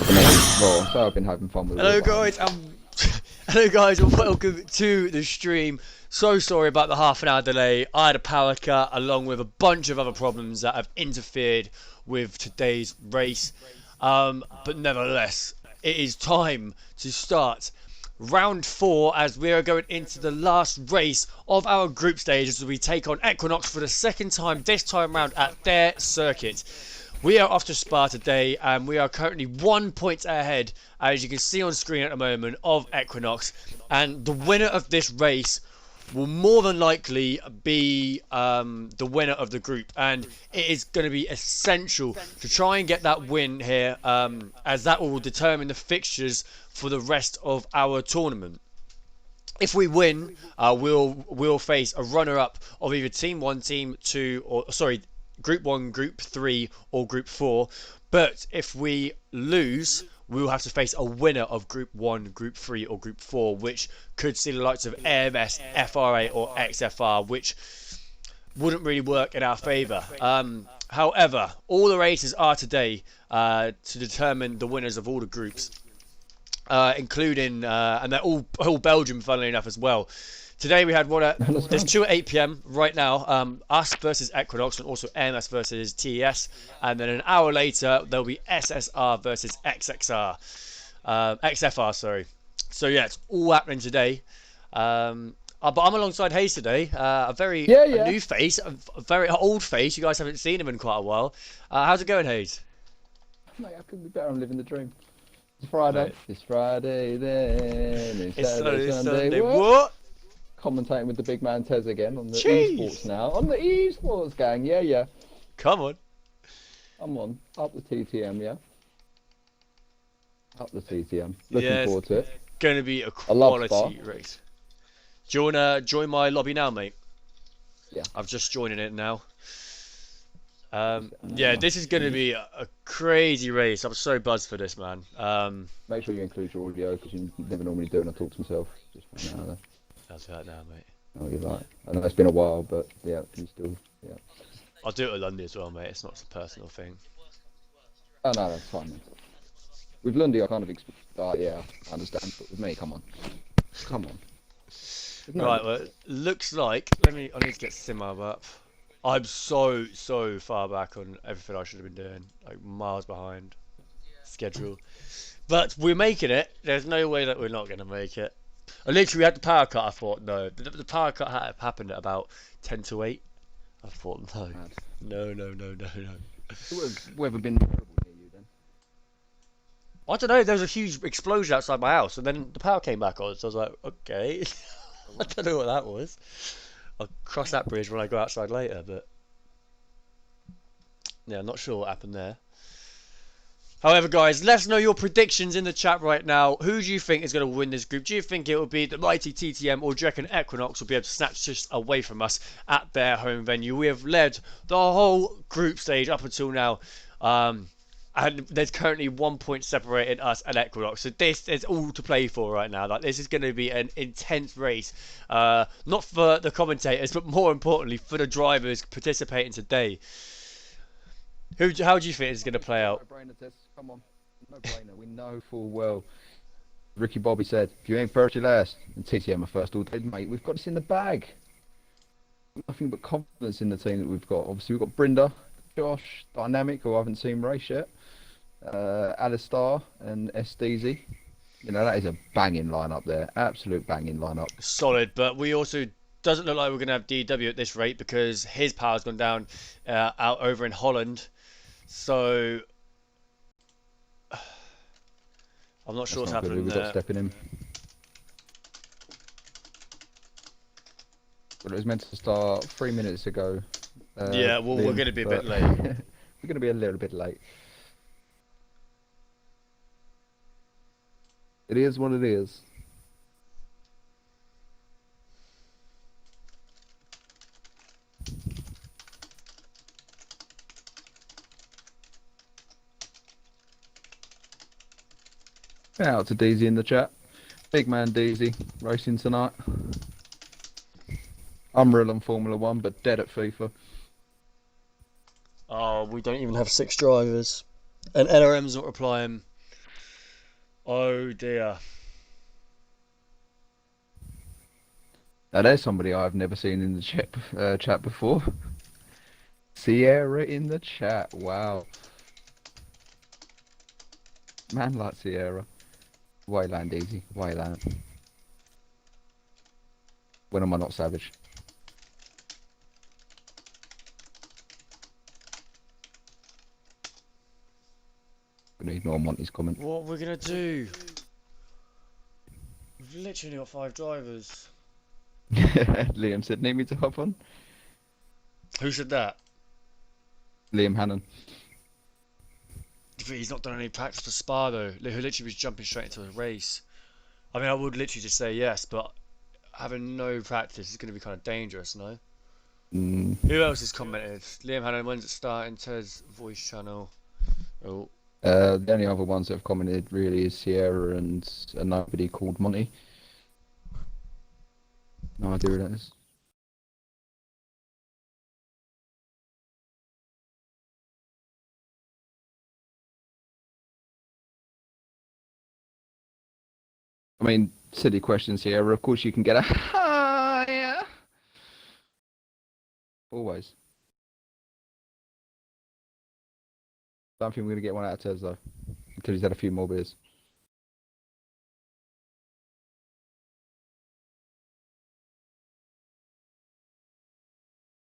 Well, so I've been having fun with it. Hello guys, hello guys, and welcome to the stream. So sorry about the half an hour delay. I had a power cut along with a bunch of other problems that have interfered with today's race. But nevertheless, it is time to start round 4 as we are going into the last race of our group stage as we take on Equinox for the second time, this time round at their circuit. We are off to Spa today and we are currently 1 point ahead, as you can see on screen at the moment, of Equinox, and the winner of this race will more than likely be the winner of the group, and it is going to be essential to try and get that win here, as that will determine the fixtures for the rest of our tournament. If we win, we'll face a runner-up of either Team 1, Team 2, or sorry, Group 1, Group 3 or Group 4, but if we lose, we will have to face a winner of Group 1, Group 3 or Group 4, which could see the likes of AMS, FRA or XFR, which wouldn't really work in our favour. However, all the races are today to determine the winners of all the groups, including, and they're all Belgium, funnily enough, as well. Today we had one there's 2 at 8 PM right now, us versus Equinox and also AMS versus TES, and then an hour later there'll be SSR versus XFR, sorry. So yeah, it's all happening today. But I'm alongside Hayes today, a new face, a very old face. You guys haven't seen him in quite a while. How's it going, Hayes? Mate, I couldn't be better. I'm living the dream. It's Friday. Right. It's Friday then. It's Saturday, Sunday. What? Commentating with the big man Tez again on the Esports now. On the Esports, gang. Yeah. Come on. I'm on. Up the TTM, yeah. Up the TTM. Looking forward to it. Going to be a quality race. Do you want to join my lobby now, mate? Yeah. I'm just joining it now. Yeah, this is going to be a crazy race. I'm so buzzed for this, man. Make sure you include your audio, because you never normally do it when I talk to myself. Just right now, though. That's that now, mate. Oh, you're right. I know it's been a while, but yeah, you still, yeah. I'll do it with Lundy as well, mate. It's not a personal thing. Oh, no, that's fine, man. With Lundy, I kind of expect, yeah, I understand, but with me, come on. No. Right, well, it looks like, I need to get Simab up. I'm so far back on everything I should have been doing, like miles behind schedule. But we're making it. There's no way that we're not going to make it. I literally had the power cut. I thought no. The power cut happened at about 10 to 8. I thought no. It's weather been terrible near you then? I don't know. There was a huge explosion outside my house, and then the power came back on. So I was like, okay. I don't know what that was. I'll cross that bridge when I go outside later. But yeah, I'm not sure what happened there. However, guys, let us know your predictions in the chat right now. Who do you think is going to win this group? Do you think it will be the mighty TTM, or do you reckon Equinox will be able to snatch this away from us at their home venue? We have led the whole group stage up until now, and there's currently 1 point separating us and Equinox. So this is all to play for right now. Like, this is going to be an intense race, not for the commentators, but more importantly for the drivers participating today. How do you think it's going to play out? Come on, no brainer. We know full well. Ricky Bobby said, if you ain't first, you're last. And TTM are first all day, mate. We've got this in the bag. Nothing but confidence in the team that we've got. Obviously, we've got Brinda, Josh, Dynamic, who I haven't seen race yet, Alistar, and SDZ. You know, that is a banging lineup there. Absolute banging lineup. Solid, but we also doesn't look like we're going to have DW at this rate because his power's gone down out over in Holland. So I'm not sure what's happening We've there. got stepping in. Well, it was meant to start 3 minutes ago. Yeah, well, we're going to be a bit late. We're going to be a little bit late. It is what it is. Out to DZ in the chat. Big man DZ racing tonight. Unreal on Formula 1, but dead at FIFA. Oh, we don't even have 6 drivers. And NRM's not replying. Oh dear. Now there's somebody I've never seen in the chat before. Sierra in the chat. Wow. Man like Sierra. Wayland easy. Wayland. When am I not savage? Gonna ignore Monty's comment. What we're gonna do? We've literally got 5 drivers. Liam said, need me to hop on? Who said that? Liam Hannon. He's not done any practice for Spa though. Who literally was jumping straight into a race. I mean, I would literally just say yes, but having no practice is going to be kind of dangerous, no? Who else has commented? Liam Hannon, when's it starting? Tez voice channel. Oh, The only other ones that have commented really is Sierra and a nobody called Monty. No idea who that is. I mean, silly question, Sierra. Of course you can get a higher. Always. Don't think we're going to get one out of Tez, though. Until he's had a few more beers.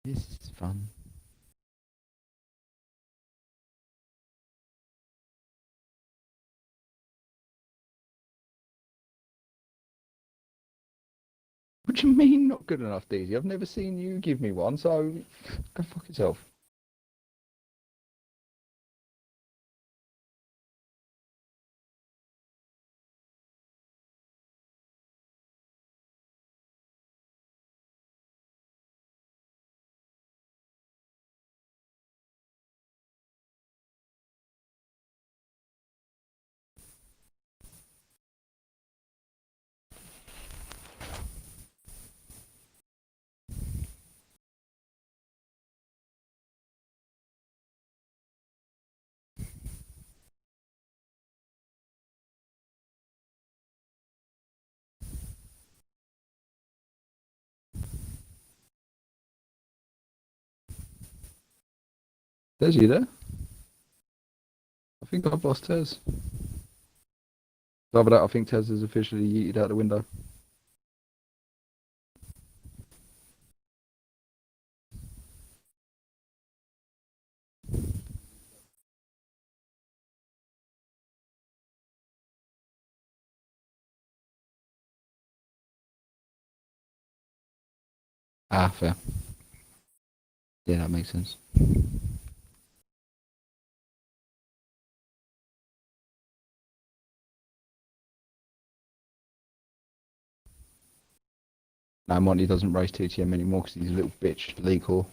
This is fun. What do you mean not good enough, Deezy? I've never seen you give me one, so go fuck yourself. Tez, you there? I think I've lost Tez. Other than that, I think Tez is officially yeeted out the window. Ah, fair. Yeah, that makes sense. No, Monty doesn't race TTM anymore because he's a little bitch, league whore.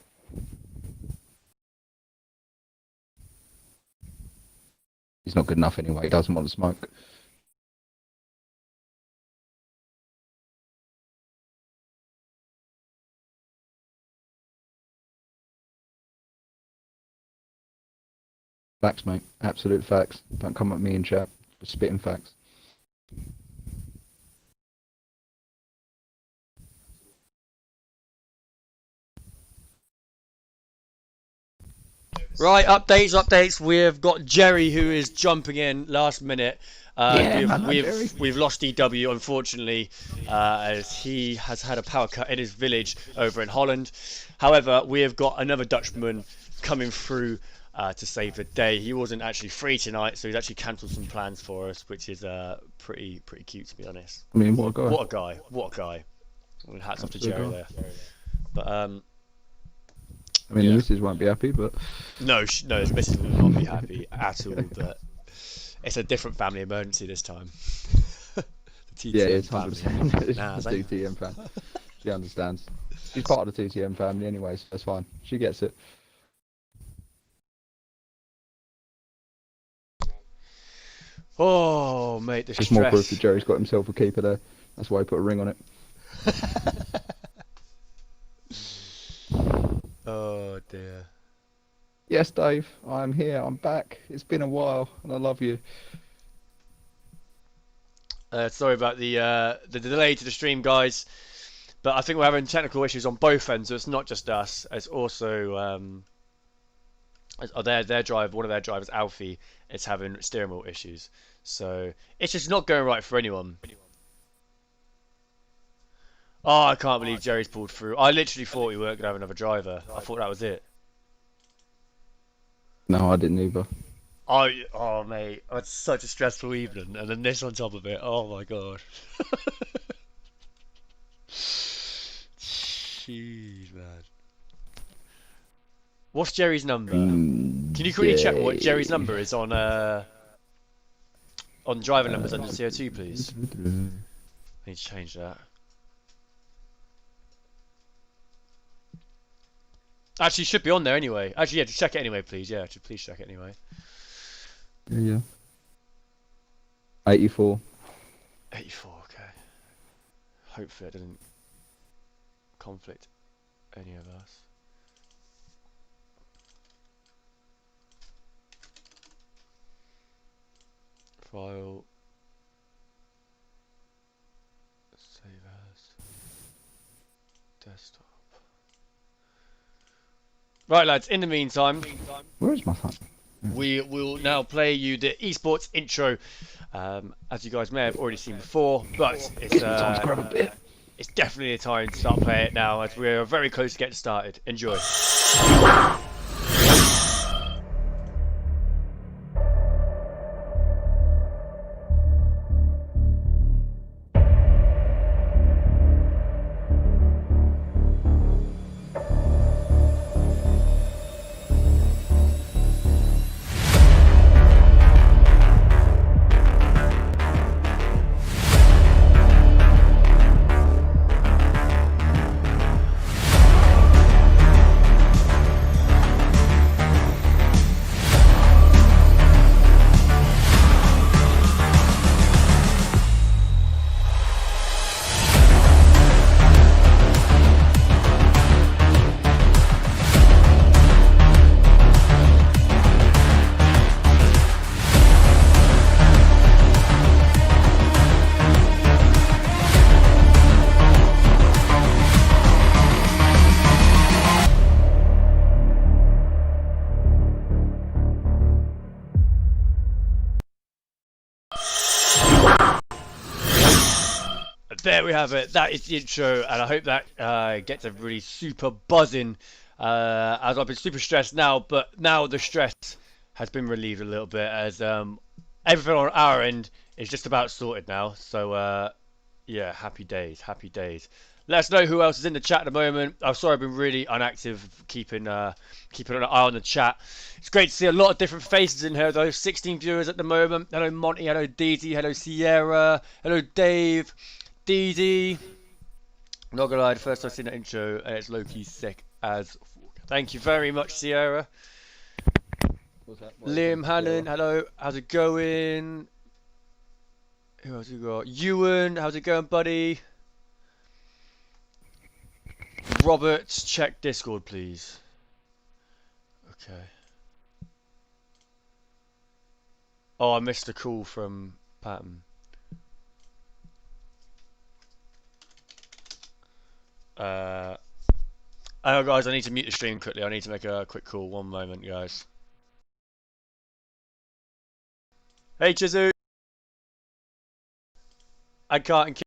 He's not good enough anyway, he doesn't want to smoke. Facts, mate. Absolute facts. Don't come at me in chat for spitting facts. right, updates. We've got Jerry who is jumping in last minute. We've lost EW unfortunately, as he has had a power cut in his village over in Holland. However, we have got another Dutchman coming through to save the day. He wasn't actually free tonight, so he's actually cancelled some plans for us, which is pretty cute to be honest. I mean, what a guy. What a guy. Well, hats off to Jerry there. But I mean, the missus won't be happy, but no, his missus will not be happy at all. But it's a different family emergency this time. yeah, it's 100%. It's Nah, a TTM fan. She understands. She's part of the TTM family anyway, so that's fine. She gets it. Oh, mate, the Just stress. more proof that Jerry's got himself a keeper there. That's why he put a ring on it. Oh dear. Yes, Dave, I'm here. I'm back. It's been a while, and I love you. Sorry about the delay to the stream, guys. But I think we're having technical issues on both ends, so it's not just us. It's also their driver, one of their drivers, Alfie, is having steering wheel issues. So it's just not going right for anyone. Oh, I can't believe Jerry's pulled through. I literally thought we weren't going to have another driver. I thought that was it. No, I didn't either. Oh, mate, it's such a stressful evening, and then this on top of it. Oh my god. Jeez, man. What's Jerry's number? Can you quickly check what Jerry's number is on driver numbers under CO2, please? I need to change that. Actually, it should be on there anyway. Actually, yeah, just check it anyway, please. Yeah, please check it anyway. Yeah. 84. 84, okay. Hopefully it didn't conflict any of us. File. Save as. Desktop. Right, lads, in the meantime, Where is my phone? we will now play you the esports intro, as you guys may have already seen before, but it's definitely a time to start playing it now, as we're very close to getting started. Enjoy. There we have it. That is the intro, and I hope that gets everybody super buzzing. As I've been super stressed now, but now the stress has been relieved a little bit, as everything on our end is just about sorted now. So yeah, happy days, happy days. Let us know who else is in the chat at the moment. I'm sorry I've been really inactive, keeping an eye on the chat. It's great to see a lot of different faces in here though. 16 viewers at the moment. Hello Monty, hello Deezy, hello Sierra, hello Dave. DD. Not gonna lie, the first time I've seen that intro, it's low-key sick as fuck. Thank you very much, Sierra. Liam Hannon, hello. How's it going? Who else we got? Ewan, how's it going, buddy? Robert, check Discord, please. Okay. Oh, I missed a call from Patton. Oh, guys, I need to mute the stream quickly. I need to make a quick call. One moment, guys. Hey, Chizu. I can't.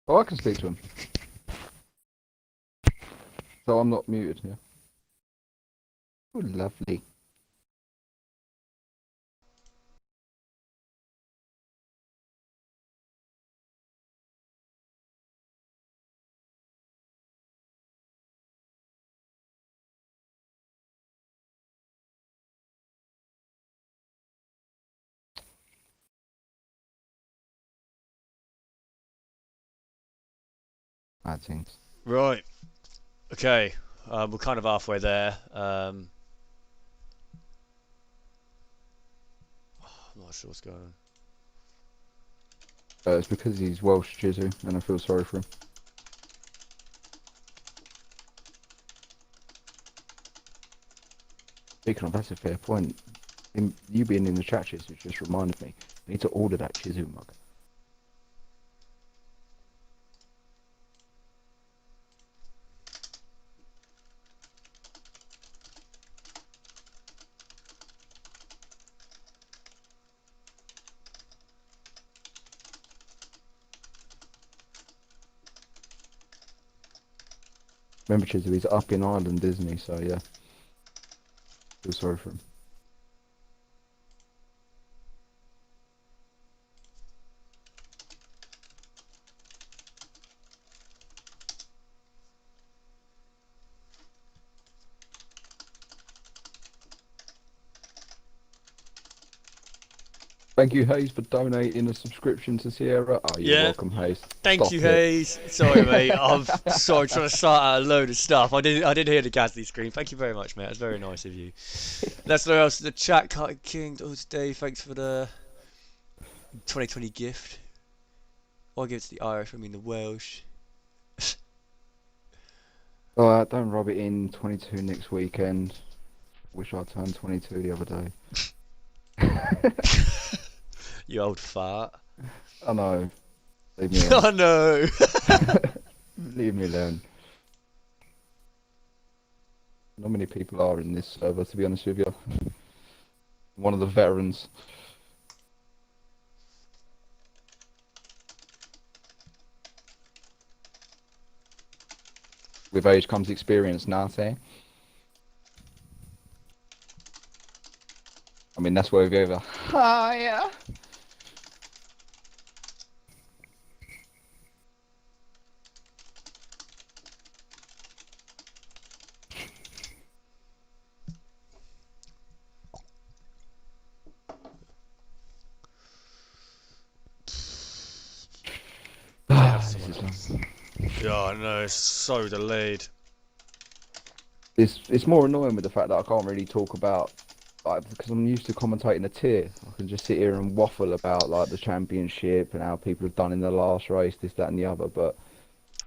Oh, I can speak to him. So I'm not muted, yeah. Oh, lovely. Bad things. Right. Okay. We're kind of halfway there. I'm not sure what's going on. It's because he's Welsh, Chizu, and I feel sorry for him. Speaking of, that's a fair point. You being in the chat, Chizu, just reminded me. I need to order that Chizu mug. Remember, Chizu, he's up in Ireland, isn't he? So, yeah. Feel sorry for him. Thank you, Hayes, for donating a subscription to Sierra. Oh, you're Yeah. welcome, Hayes. Thank you, Hayes. Sorry, mate. I'm sorry trying to start out a load of stuff. I didn't hear the Gasly screen. Thank you very much, mate. That's very nice of you. Let's know else in the chat. Kite King, today. Thanks for the 2020 gift. I'll give it to the Irish. I mean the Welsh. Oh, don't rub it in. 22 next weekend. Wish I turned 22 the other day. You old fart. I know. Leave me alone. I know. Leave me alone. Not many people are in this server, to be honest with you. One of the veterans. With age comes experience, Nate. I mean, that's where we've over. Hiya. Yeah, I know. It's so delayed. It's more annoying with the fact that I can't really talk about, like, because I'm used to commentating a tier. I can just sit here and waffle about like the championship and how people have done in the last race, this, that, and the other. But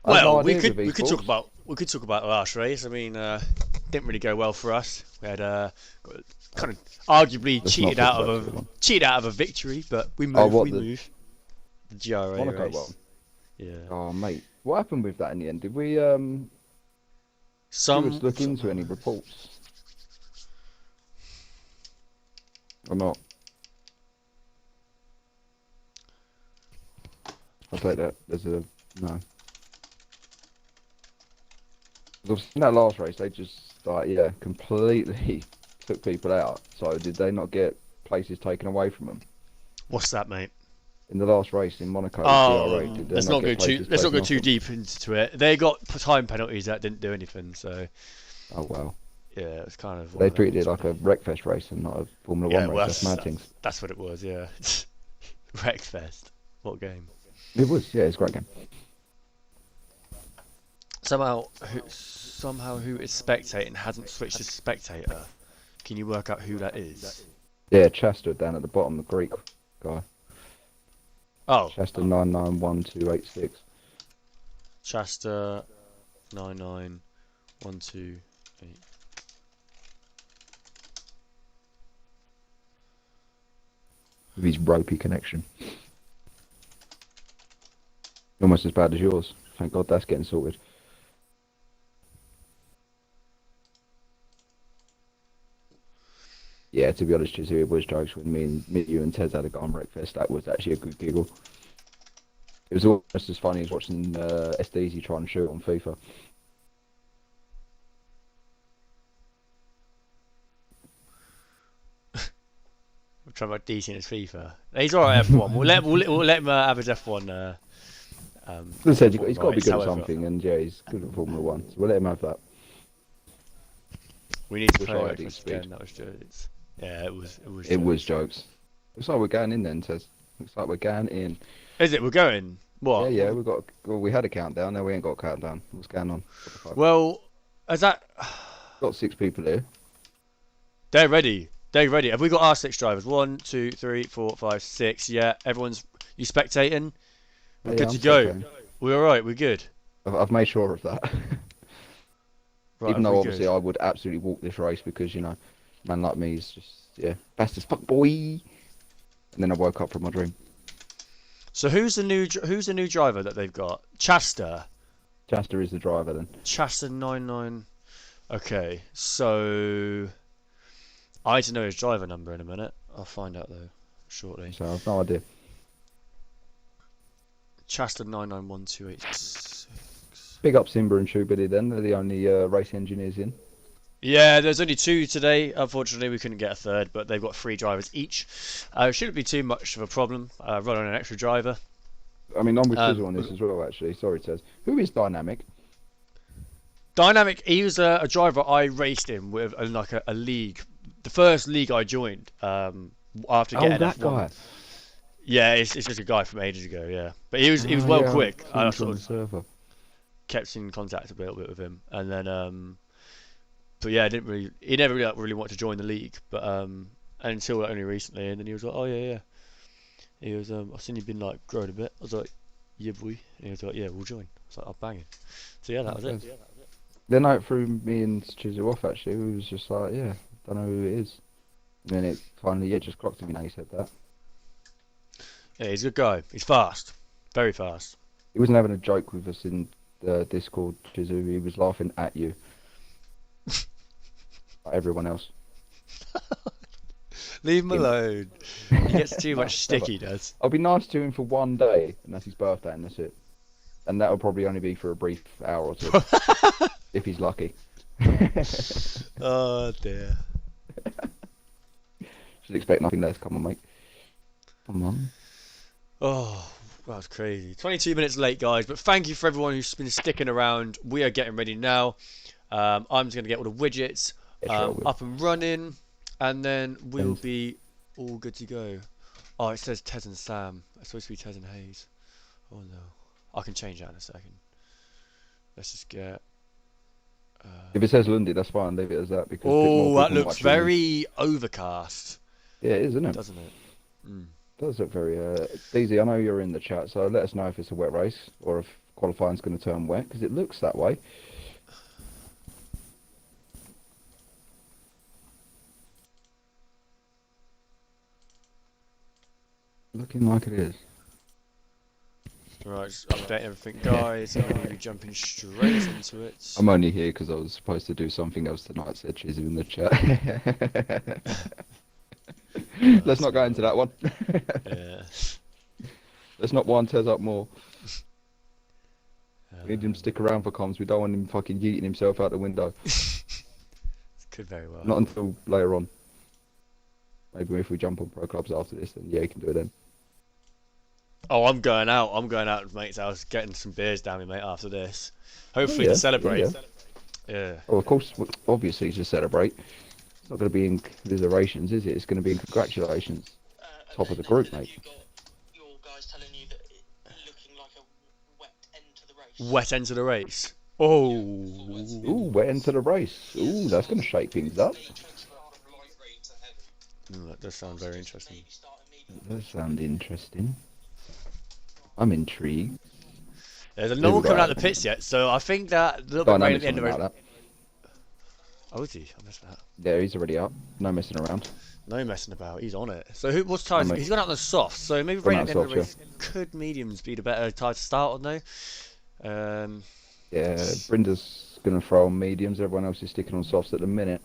I have no Well, we ideas could of talk esports. about the last race. I mean, didn't really go well for us. We had kind of arguably Let's not talk about tier one. cheated out of a victory, but we Oh, moved. what We the moved. The GRA Monaco race. one? Yeah. Oh, mate, what happened with that in the end? Did we Some. look into any reports or not? I'll take that as a no. Because in that last race, they just completely took people out. So did they not get places taken away from them What's that, mate? in the last race in Monaco? Oh, GRA, did they let's not not go get places let's not taken go off too them? deep into it. They got time penalties that didn't do anything. So Oh well, yeah, it's kind of. One they of them treated it ones, like a really. Wreckfest race and not a Formula Yeah, One well, race. That's mad things. that's what it was. Yeah. Wreckfest. What game? It was, yeah, it's a great game. Somehow who is spectating hasn't switched to spectator. Can you work out who that is? Yeah, Chester down at the bottom, the Greek guy. Oh, Chester 991286. Shasta 99128. With his ropey connection. Almost as bad as yours. Thank God that's getting sorted. Yeah, to be honest, Chizu, it was jokes when me, you and Tez had a go on breakfast. That was actually a good giggle. It was almost as funny as watching SDZ try and shoot on FIFA. I'm trying about DC in his FIFA. He's alright F1. We'll let him have his F1. As I said, he's got to be rights, good at however. something, and yeah, he's good at Formula One. So we'll let him have that. We need to Wish play I had back his again. speed. That was jokes. Yeah, it was. It was jokes. Looks like we're going in then, Tez. Looks like we're going in. Is it? We're going. What? Yeah, we had a countdown. Now we ain't got a countdown. What's going on? What the fuck? Well, is that? Got 6 people here. They're ready. They're ready. Have we got our 6 drivers? 1, 2, 3, 4, 5, 6. Yeah, everyone's. You spectating? We're good I'm to go. second. We're all right. We're good. I've made sure of that. Right, Even we're though obviously good. I would absolutely walk this race because man like me is just fast as fuck, boy. And then I woke up from my dream. So who's the new driver that they've got? Chasta. Chester is the driver then. Chasta 99. Okay, so I need to know his driver number in a minute. I'll find out though shortly. So I've no idea. Chasta 991286. Big up Simba and Shubidi then. They're the only race engineers in. Yeah, there's only 2 today. Unfortunately, we couldn't get a third, but they've got 3 drivers each. Shouldn't be too much of a problem. Running an extra driver. I mean, I'm with Tizzle on this as well, actually. Sorry, Tez. Who is Dynamic? Dynamic. He was a driver I raced in with like a league. The first league I joined after getting that F1. guy. Yeah, it's just a guy from ages ago. Yeah, but he was well yeah, quick. I I saw him on sort the of server. kept in contact a little bit with him, and then but yeah, he never really wanted to join the league, but until only recently, and then he was like, oh yeah. He was I've seen you've been like growing a bit. I was like, yeah boy, and he was like, yeah, we'll join. I was like, oh banging. So yeah, that was it. The night threw me and Chizu off, actually. We was just like, yeah, don't know who it is. And then it finally, just clocked to me now he said that. Yeah, he's a good guy. He's fast, very fast. He wasn't having a joke with us in the Discord, Chizu. He was laughing at you. Like everyone else. Leave him alone. He gets too much stick, Never. he does. I'll be nice to him for one day, and that's his birthday, and that's it. And that'll probably only be for a brief hour or two, if he's lucky. Oh dear. Should expect nothing less. Come on, mate. Come on. Oh, that was crazy. 22 minutes late, guys, but thank you for everyone who's been sticking around. We are getting ready now. I'm just going to get all the widgets up and running, and then we'll be all good to go. Oh, it says Tez and Sam. It's supposed to be Tez and Hayes. Oh no. I can change that in a second. Let's just get... If it says Lundy, that's fine. Leave it as that. Because oh, that looks very overcast. Yeah, it is, isn't it? Doesn't it? Mm. Does look very... DZ, I know you're in the chat, so let us know if it's a wet race or if qualifying's going to turn wet, because it looks that way. Looking like it is. Right, just update everything, guys. I'm going to be jumping straight into it. I'm only here because I was supposed to do something else tonight, said Chizzy in the chat. Let's not go into that one. Yeah. Let's not wind Tez up more. We need him to stick around for comms. We don't want him fucking yeeting himself out the window. Could very well. Not until later on. Maybe if we jump on pro clubs after this, then yeah, you can do it then. Oh, I'm going out. I'm going out to mate's house, getting some beers down me, mate, after this. Hopefully to celebrate. Yeah. Oh, of course, obviously to celebrate. It's not going to be in commiserations, is it? It's going to be in congratulations. Top of the group, mate. You got your guys telling you that it's looking like a wet end to the race. Wet end to the race. Oh. Ooh, wet into the race. Ooh, that's going to shake things up. That does sound very interesting. That does sound interesting. I'm intrigued. There's no one coming out of the pits yet, so I think that little bit of rain at the end of it. That. Oh, is he? I missed that. Yeah, he's already up. No messing around. No messing about. He's on it. So what's time? He's gone out on the soft. So maybe Gone rain out at the end of the soft, race. Could mediums be the better tire to start on though? Yeah, Brenda's going to throw on mediums. Everyone else is sticking on softs at the minute.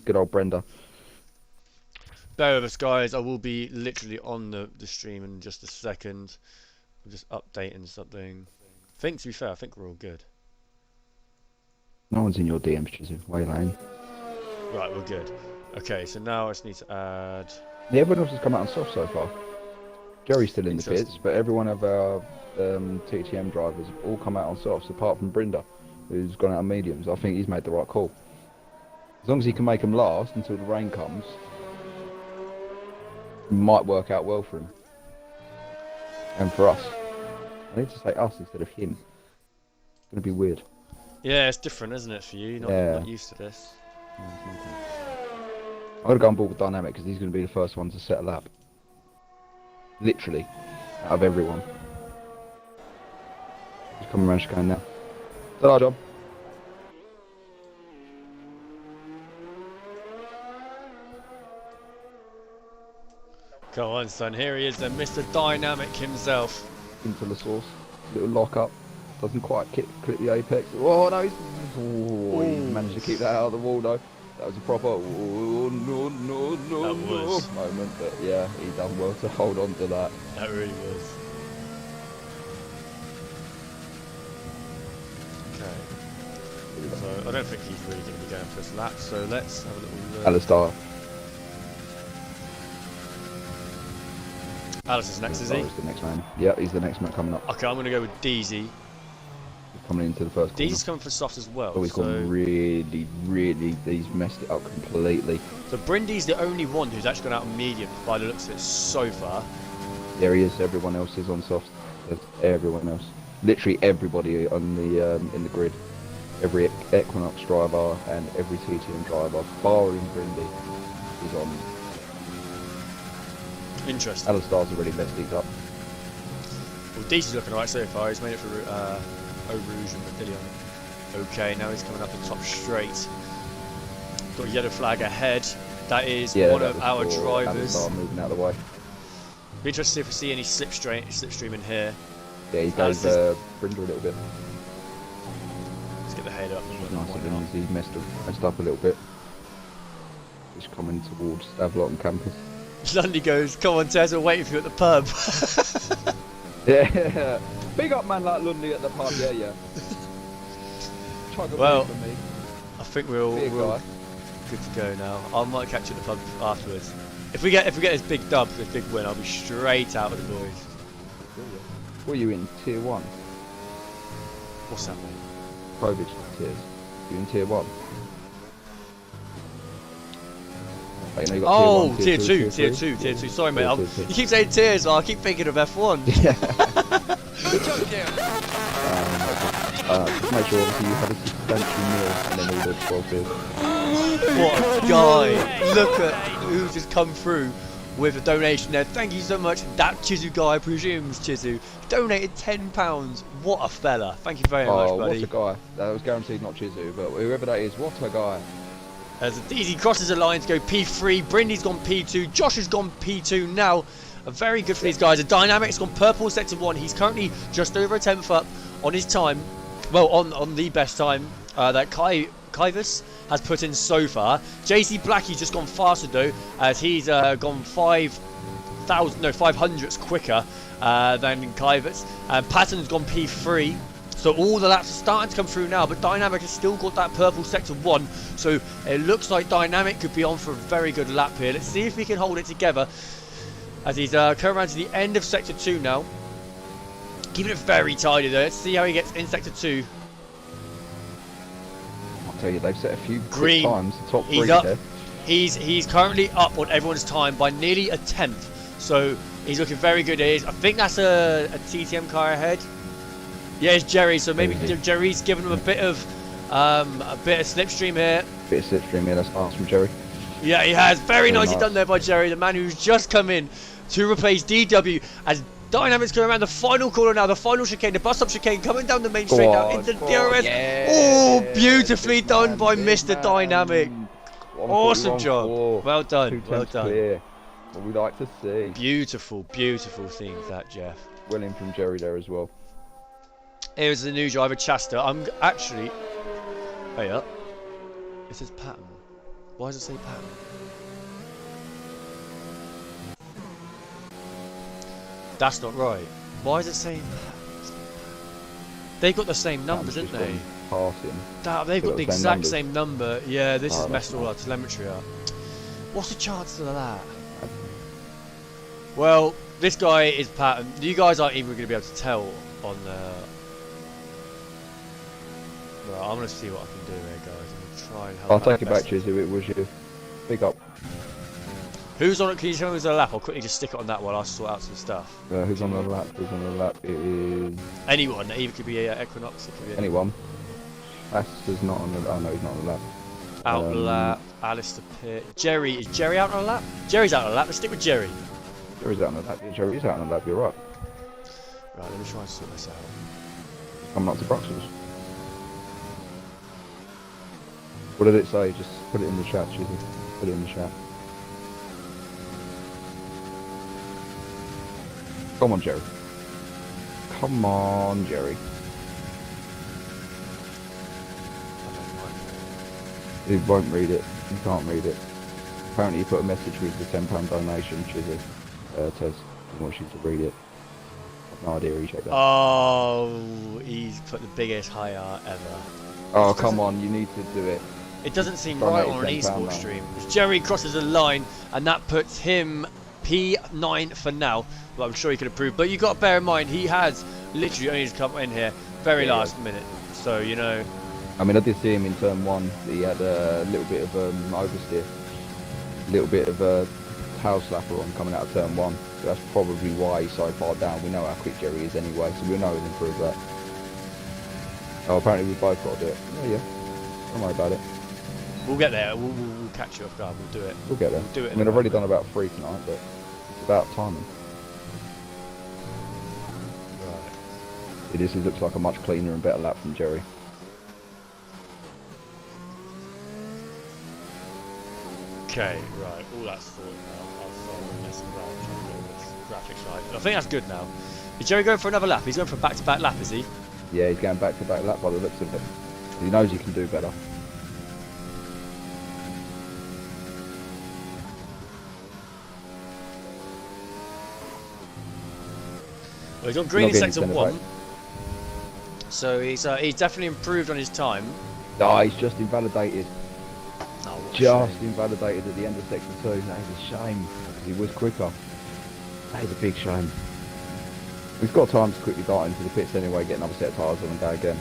Good old Brenda. Bear with us, guys. I will be literally on the stream in just a second. We're just updating something. I think, to be fair, I think we're all good. No one's in your DMs, Chizzy. Waylane. Right, we're good. Okay, so now I just need to add... Yeah, everyone else has come out on soft so far. Jerry's still in the pits, Interesting. but every one of our TTM drivers have all come out on softs, apart from Brinda, who's gone out on mediums. I think he's made the right call. As long as he can make them last until the rain comes, it might work out well for him. And for us. I need to say us instead of him. It's going to be weird. Yeah, it's different, isn't it, for you? Not used to this. I'm going to go on board with Dynamic because he's going to be the first one to set a lap. Literally. Out of everyone. He's coming around chicane now. Is that our job? Go on, son. Here he is, then, Mr. Dynamic himself. Into the source. Little lock up. Doesn't quite clip the apex. Oh no! He managed to keep that out of the wall though. That was a proper no moment. But yeah, he done well to hold on to that. That really was. Okay. So I don't think he's really going to be going for his lap. So let's have a little look. Alistar. Alice is next, is he? He's the next man. Yeah, he's the next man coming up. Okay, I'm going to go with DZ. He's coming into the first corner. DZ's coming for soft as well. Oh, he's gone really, he's messed it up completely. So Brindy's the only one who's actually gone out on mediums by the looks of it so far. There he is. Everyone else is on soft. There's everyone else. Literally everybody on the in the grid. Every Equinox driver and every TTM driver, barring Brindy, is on. Interesting. Alistar's already messed these up. Well, DZ's looking alright so far. He's made it for Eau Rouge and Matillion. Okay, now he's coming up the top straight. Got a yellow flag ahead. That is one of our drivers. Alistar moving out of the way. Be interested to see if we see any slipstream in here. Yeah, he gave Brinda a little bit. Let's get the head up. Nice of him as he messed up a little bit. He's coming towards Stavlot and Campus. Lundy goes, come on Tess, we're waiting for you at the pub. Yeah, big up man like Lundy at the pub, yeah. Well, for me. I think we're all good to go now. I might catch you at the pub afterwards. If we get this big dub, this big win, I'll be straight out with the boys. What are you in? Tier 1? What's that, mate? Provage tiers. You in Tier 1? Like, you know, you got Oh, tier 1, tier 2. Sorry, mate. Tier 2. You keep saying tiers, I keep thinking of F1. Yeah. Just make sure obviously you have a substantial meal and then all the 12 beers. What a guy. Look at who's just come through with a donation there. Thank you so much. That Chizu guy, presumes Chizu, donated £10. What a fella. Thank you very much, buddy. What a guy. That was guaranteed not Chizu, but whoever that is, what a guy. As DZ crosses the line to go P3, Brindy's gone P2, Josh has gone P2 now. Very good for these guys. A Dynamic's gone purple sector 1. He's currently just over a 10th up on his time. Well, on the best time that Kivas has put in so far. JC Blackie's just gone faster though, as he's gone 500s quicker than Kivas. Patton's gone P3. So all the laps are starting to come through now, but Dynamic has still got that purple sector 1. So it looks like Dynamic could be on for a very good lap here. Let's see if he can hold it together as he's coming around to the end of sector 2 now. Keeping it very tidy though. Let's see how he gets in sector 2. I'll tell you, they've set a few Green. quick times. The top 3 He's up. there. He's currently up on everyone's time by nearly a 10th. So he's looking very good. I think that's a TTM car ahead. Yeah, it's Jerry. So maybe Jerry's giving him a bit of slipstream here. Bit of slipstream here. That's fast from Jerry. Yeah, he has. Very nicely nice. done there by Jerry, the man who's just come in to replace DW. As Dynamics going around the final corner now, the final chicane, the bus stop chicane coming down the main straight now into DRS. Yeah. Oh, beautifully done by Big Mr. man. Dynamic. 141, Awesome job. 4. Well done. 2 Well tenths done. clear. What we like to see. Beautiful, beautiful scenes that, Jeff. Well in from Jerry there as well. Here's the new driver, Chasta. I'm actually... Hey up. It says Patton. Why does it say Patton? That's not right. Why is it saying? They've got the same numbers, That's didn't just they? gone Passing. They've got the exact numbers. same number. Yeah, this Oh, has that's messed all nice. our telemetry up. What's the chances of that? Well, this guy is pattern. You guys aren't even going to be able to tell on the. Well, I'm going to see what I can do here, guys. I'm going to try and help. I'll out take it best back to you if it was you. Big up. Who's on it? Can you tell me who's on the lap? I'll quickly just stick it on that while I sort out some stuff. Who's on the lap? Who's on the lap? It is Anyone. It either could be Equinox. It could be anyone. Aster's not on the. Oh no, he's not on the lap. out lap. Alistair Pitt. Jerry. Is Jerry out on a lap? Jerry's out on a lap. Let's stick with Jerry. Jerry's out on the lap. Jerry's out on the lap. You're right. Right. Let me try and sort this out. Coming up to Bruxelles. What did it say? Just put it in the chat, Chizzy. Put it in the chat. Come on, Jerry. Come on, Jerry. He won't read it. He can't read it. Apparently he put a message with the £10 donation, Chizzy. Tez. He wants you to read it. I've no idea he checked that. Oh, he's put the biggest high art ever. Oh, come on, you need to do it. It doesn't seem Don't right make on an it £10 esports now. stream. Jerry crosses the line, and that puts him P9 for now. But I'm sure he could improve. But you got to bear in mind, he has literally only just come in here very Yeah. last minute. So you know, I mean, I did see him in turn one. He had a little bit of oversteer. A little bit of a tail slapper on coming out of turn one. So that's probably why he's so far down. We know how quick Jerry is anyway, so we know he'll improve that. Oh, apparently we both got to do it. Yeah. Don't worry about it. we'll get there. We'll catch you off guard. We'll do it. We'll get there. We'll do it. I mean, I've already done about 3 tonight, but it's about timing. Right. This looks like a much cleaner and better lap from Jerry. Okay, right. All that's sorted now. I'll start messing around trying to get this graphics right. I think that's good now. Is Jerry going for another lap? He's going for a back-to-back lap, is he? Yeah, he's going back to back lap by the looks of it. He knows he can do better. Well, he's on green in Not getting sector sent 1. back. So he's definitely improved on his time. Oh, he's just invalidated. Oh, what a Just shame. invalidated at the end of sector 2. That is a shame, because he was quicker. That is a big shame. We've got time to quickly dart into the pits anyway, get another set of tyres on and go again.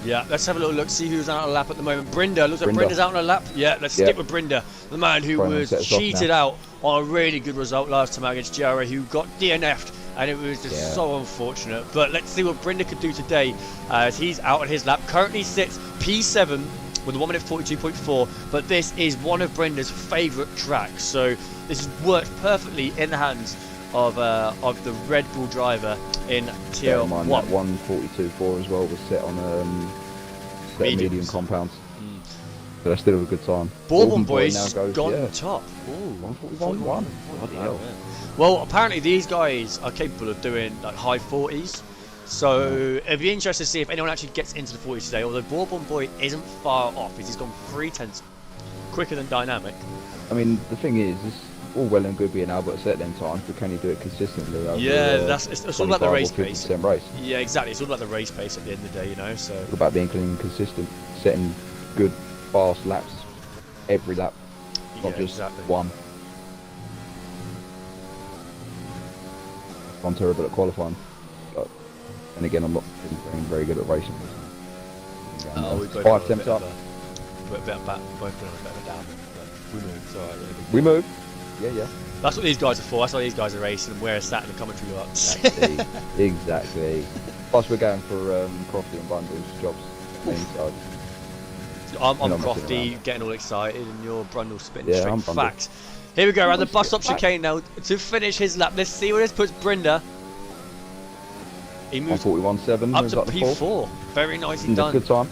Yeah, let's have a little look, see who's out on a lap at the moment. Brynda, looks like Brynda. Brynda's out on a lap. Yeah, let's Yeah. stick with Brynda, the man who Trying to was set us off cheated now. out on a really good result last time out against Jara, who got DNF'd, and it was just Yeah. so unfortunate. But let's see what Brynda could do today, as he's out on his lap. Currently sits P7 with a 1 minute 42.4, but this is one of Brynda's favourite tracks, so this has worked perfectly in the hands of the Red Bull driver in Bear tier in mind 1. that 142.4 as well was set on set of medium Mediums. compounds. Mm. But that's still a good time. Bourbon Boy's now goes, gone yeah, top. Ooh, 141.1. Bloody hell. Well, apparently these guys are capable of doing like high 40s. So it'd be interesting to see if anyone actually gets into the 40s today. Although Bourbon Boy isn't far off, because he's gone 3/10 quicker than Dynamic. I mean, the thing is, it's all well and good being able to set them times, but can you do it consistently over Yeah, it's all about the 25 or race pace. 50% race? Yeah, exactly. It's all about the race pace at the end of the day, you know. So It's about being clean and consistent, setting good, fast laps every lap, not yeah, just exactly. one. I'm terrible at qualifying, but and again, I'm not very good at racing. Oh, we both 5 got a temps bit up. of both got a bit of a down. But we move. It's all right, really. We move. Yeah. That's what these guys are for. That's why these guys are racing, and we're sat in the commentary box. Exactly. Plus, we're going for Crofty and Bundles jobs. So I'm We're not messing Crofty, around. getting all excited, and you're Brundle spitting Yeah, straight I'm Brundle. facts. Here we go, around the Let's bus get stop back. chicane now to finish his lap. Let's see where this puts Brynda. He moves 141.7 up moves to up to 4. P4. Very nicely That's done. good time.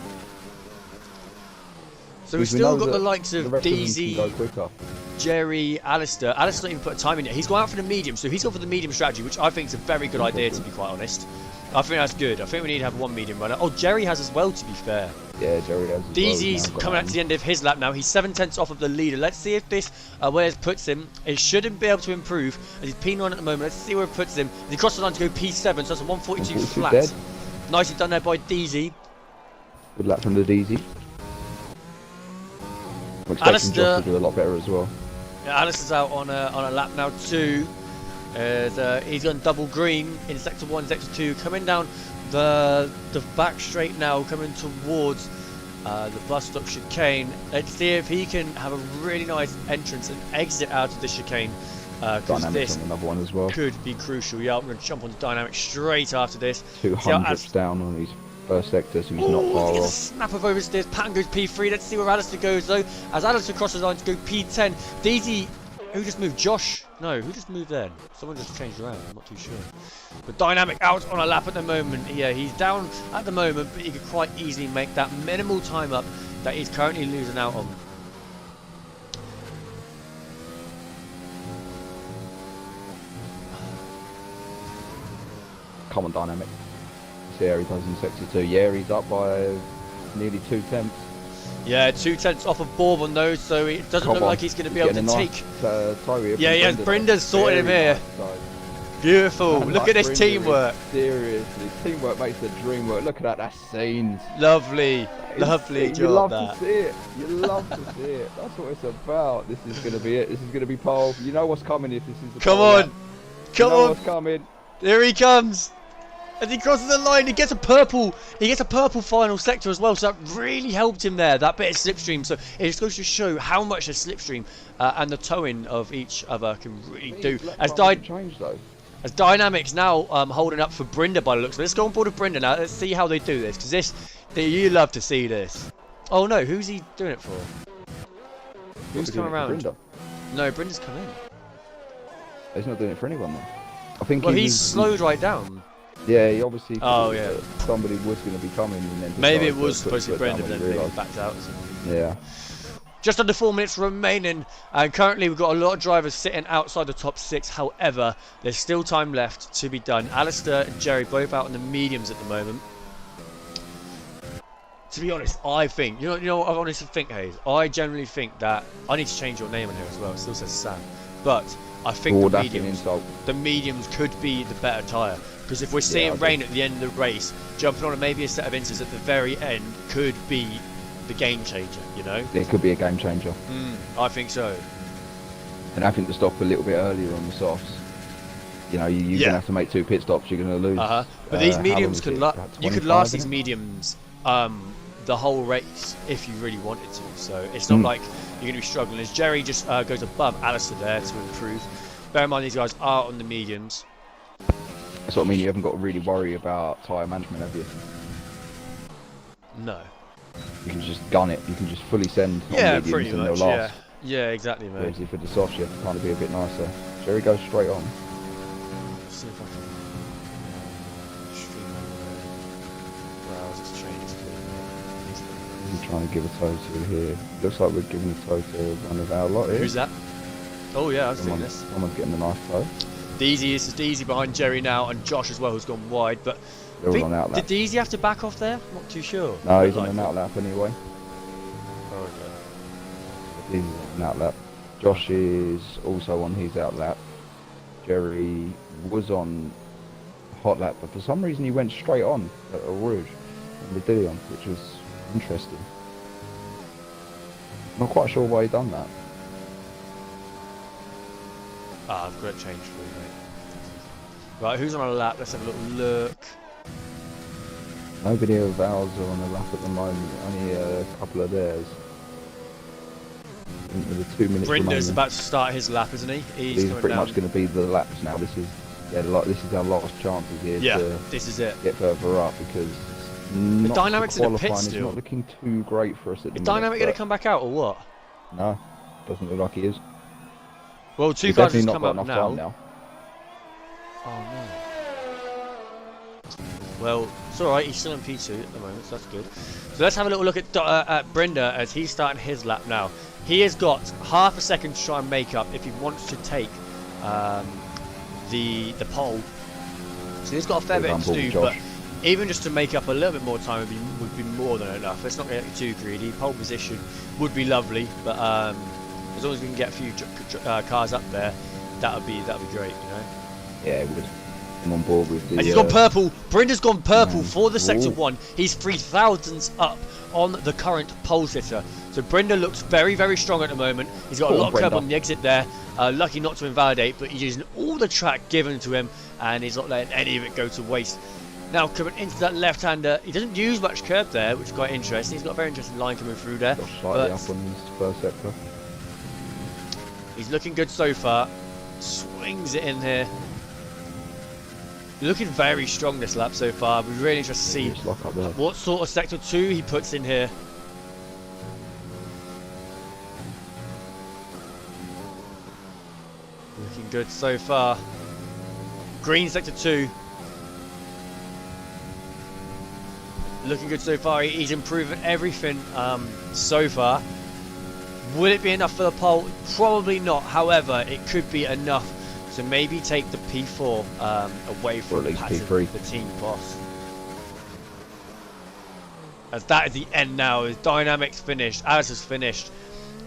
So we've Because we still know got the that likes the of rest of them can DZ. go quicker. Jerry, Alistair. Alistair's not even put a time in yet. He's gone out for the medium, so he's gone for the medium strategy, which I think is a very good idea, to be quite honest. I think that's good. I think we need to have one medium runner. Oh, Jerry has as well, to be fair. Yeah, Jerry has as DZ's well. coming out to the end of his lap now. He's 7/10 off of the leader. Let's see if this, where it puts him. It shouldn't be able to improve, as he's P9 at the moment. Let's see where it puts him. He crosses the line to go P7, so that's a 142 flat. Dead. Nicely done there by DZ. Good lap from the DZ. I'm expecting Alistair, Josh to do a lot better as well. yeah, Alistair's out on a lap now too. He's gone double green in sector 1, sector 2, coming down the back straight now, coming towards the bus stop chicane. Let's see if he can have a really nice entrance and exit out of the chicane, because this on another one as well. could be crucial. Yeah, I'm going to jump on Dynamic straight after this. 200 down on his first sector, so he's not far he gets a off. snap of oversteers. Patton goes P3. Let's see where Alistair goes though. As Alistair crosses the line to go P10. DZ, who just moved? Josh? No, who just moved then? Someone just changed around. I'm not too sure. But Dynamic out on a lap at the moment. Yeah, he's down at the moment, but he could quite easily make that minimal time up that he's currently losing out on. Come on, Dynamic. See how he does in sector 2. Yeah, he's up by nearly 2/10. Yeah, 2/10 off of Bourbon though, so it doesn't look like he's going to be able to take. Yeah, Brinda's sorted him here. Beautiful. Look at this teamwork. Seriously, teamwork makes the dream work. Look at that. That's scenes. Lovely, lovely job. You love that. to see it. You love to see it. That's what it's about. This is going to be it. This is going to be pole. You know what's coming if this is the Come pole on. lap. Come you know on. what's coming. There he comes. As he crosses the line, he gets a purple final sector as well, so that really helped him there, that bit of slipstream. So it just goes to show how much the slipstream and the towing of each other can really do. As Dynamics now holding up for Brinda by the looks of it. Let's go on board with Brinda now. Let's see how they do this, because you love to see this. Oh no, who's he doing it for? Who's coming around? Brinda? No, Brinda's come in. He's not doing it for anyone then. I think Well, he's slowed right down. Yeah, he obviously. Oh yeah. Somebody was going to be coming, and then maybe it was supposed to be Brendan, but then maybe backed out. Yeah. Just under 4 minutes remaining, and currently we've got a lot of drivers sitting outside the top 6. However, there's still time left to be done. Alistair and Jerry both out on the mediums at the moment. To be honest, I think you know what I honestly think, Hayes. I generally think that I need to change your name on here as well. It still says Sam, but I think the mediums could be the better tyre. Because if we're seeing rain at the end of the race, jumping on maybe a set of inters at the very end could be the game changer, you know? It could be a game changer. I think so. And having to stop a little bit earlier on the softs, you know, you're going to have to make 2 pit stops, you're going to lose. But these mediums can you could last these mediums the whole race if you really wanted to. So it's not like you're going to be struggling. As Jerry just goes above Alistair there to improve. Bear in mind these guys are on the mediums. That's what I mean, you haven't got to really worry about tyre management, have you? No. You can just gun it, you can just fully send on mediums pretty and much, they'll last. Yeah, exactly, mate. Whereas if with the softs you have to kind of be a bit nicer. Jerry goes straight on. Let's see if I can streamline the browser's changes to He's trying to give a toe to here. Looks like we're giving a toe to one of our lot here. Who's that? Oh yeah, I've seen this. Someone's getting a nice toe. Deezy is Deezy behind Jerry now, and Josh as well, who's gone wide. But they're all on out lap. did Deezy have to back off there? I'm not too sure. No, he's on an out lap anyway. Oh, okay. Deezy's on an out lap. Josh is also on his out lap. Jerry was on hot lap, but for some reason he went straight on at a Rouge on the Dillion, which was interesting. Not quite sure why he done that. I've got it changed for you, mate. Right, who's on a lap? Let's have a little look. Nobody of ours are on a lap at the moment, only a couple of theirs. With the 2 minutes Brinda's remaining. about to start his lap, isn't he? These are pretty much going to be the laps now. This is our last chances here to this is it. get further up, because The Dynamics in a pit qualifying is still. not looking too great for us at the Is minute. Dynamic going to come back out or what? No, doesn't look like he is. Well, two He's cars definitely just not come got up enough now. time now. Oh no. Well, it's alright, he's still in P2 at the moment, so that's good. So let's have a little look at Brenda as he's starting his lap now. He has got half a second to try and make up if he wants to take the pole. So he's got a fair bit to do, but even just to make up a little bit more time would be more than enough. Let's not get too greedy. Pole position would be lovely, but as long as we can get a few cars up there, that would be great, you know. Yeah, it would. I'm on board with the. And he's gone purple. Brenda's gone purple for the sector 1. He's 3,000ths up on the current pole sitter. So Brenda looks very, very strong at the moment. He's got a lot of curb on the exit there. Lucky not to invalidate, but he's using all the track given to him, and he's not letting any of it go to waste. Now coming into that left-hander, he doesn't use much curb there, which is quite interesting. He's got a very interesting line coming through there. Slightly up on his first sector. He's looking good so far. Swings it in here. Looking very strong this lap so far. We're really interested to see what sort of sector 2 he puts in here. Looking good so far. Green sector 2. Looking good so far. He's improving everything so far. Will it be enough for the pole? Probably not. However, it could be enough to maybe take the P4 away from the team boss. As that is the end now. As Dynamics finished. Alice has finished.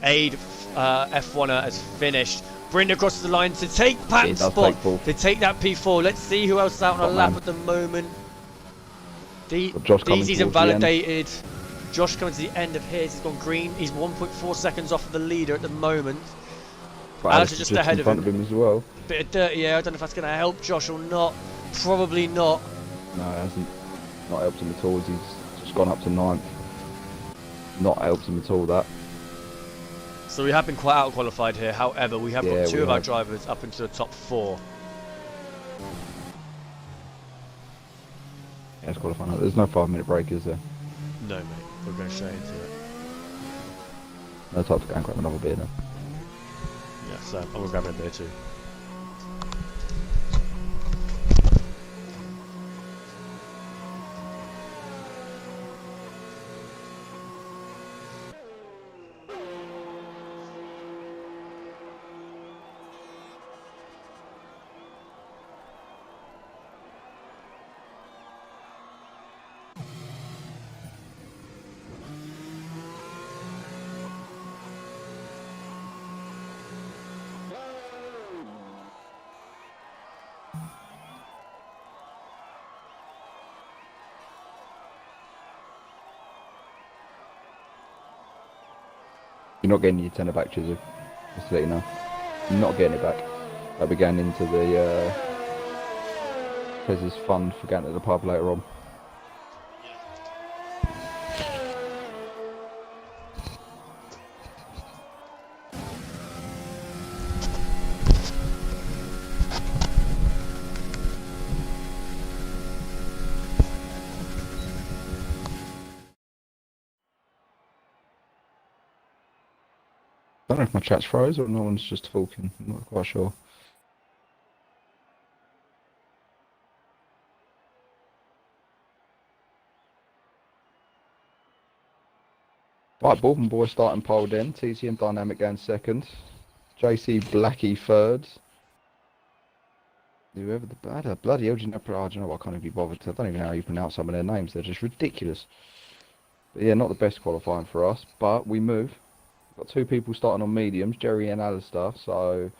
Aid F1er has finished. Brenda crosses the line to take Pat's spot. To take that P4. Let's see who else is out on a lap at the moment. DZ's invalidated. Josh coming to the end of his. He's gone green. He's 1.4 seconds off of the leader at the moment. Alice is just ahead of him as well. Bit of dirt, yeah. I don't know if that's going to help Josh or not. Probably not. No, it hasn't. Not helped him at all. He's just gone up to 9th. Not helped him at all, that. So we have been quite out-qualified here. However, we have got 2 of our drivers up into the top 4. Yeah, it's qualifying. There's no 5-minute break, is there? No, mate. We're going straight into it. No time to go and grab another beer now. Yeah, so I'm going to grab a beer too. You're not getting your tenner back, Chizu. Just to let you know. You're not getting it back. I'll be going into the Pez's fund for going to the pub later on. I don't know if my chat's froze or no one's just talking. I'm not quite sure. Right, Baldwin Boy starting pole then. TTM Dynamic going second. JC Blackie third. Whoever the bloody hell, do you know what, I can't even be bothered. I don't even know how you pronounce some of their names. They're just ridiculous. But yeah, not the best qualifying for us, but we move. Got 2 people starting on mediums, Jerry and Alistair, so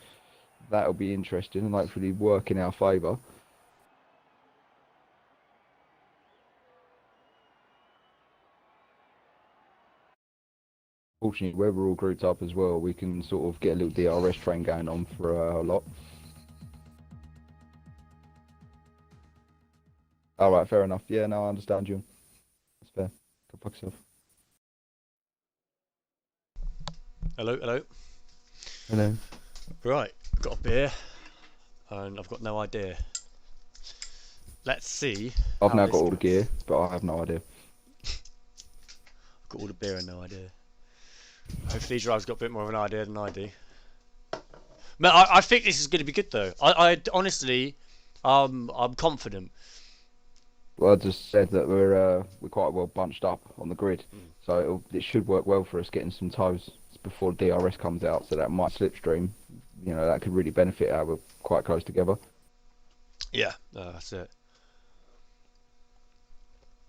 that'll be interesting and hopefully work in our favour. Fortunately, where we're all grouped up as well, we can sort of get a little DRS train going on for a lot. Alright, fair enough. Yeah, no, I understand you. That's fair. Go fuck yourself. Hello, hello. Hello. Right, I've got a beer, and I've got no idea. Let's see. I've now got all the gear, but I have no idea. I've got all the beer and no idea. Hopefully these drivers got a bit more of an idea than I do. But I think this is going to be good though. I honestly, I'm confident. Well, I just said that we're quite well bunched up on the grid, so it should work well for us getting some toes before DRS comes out. So that might slipstream, that could really benefit how we're quite close together. Yeah, that's it.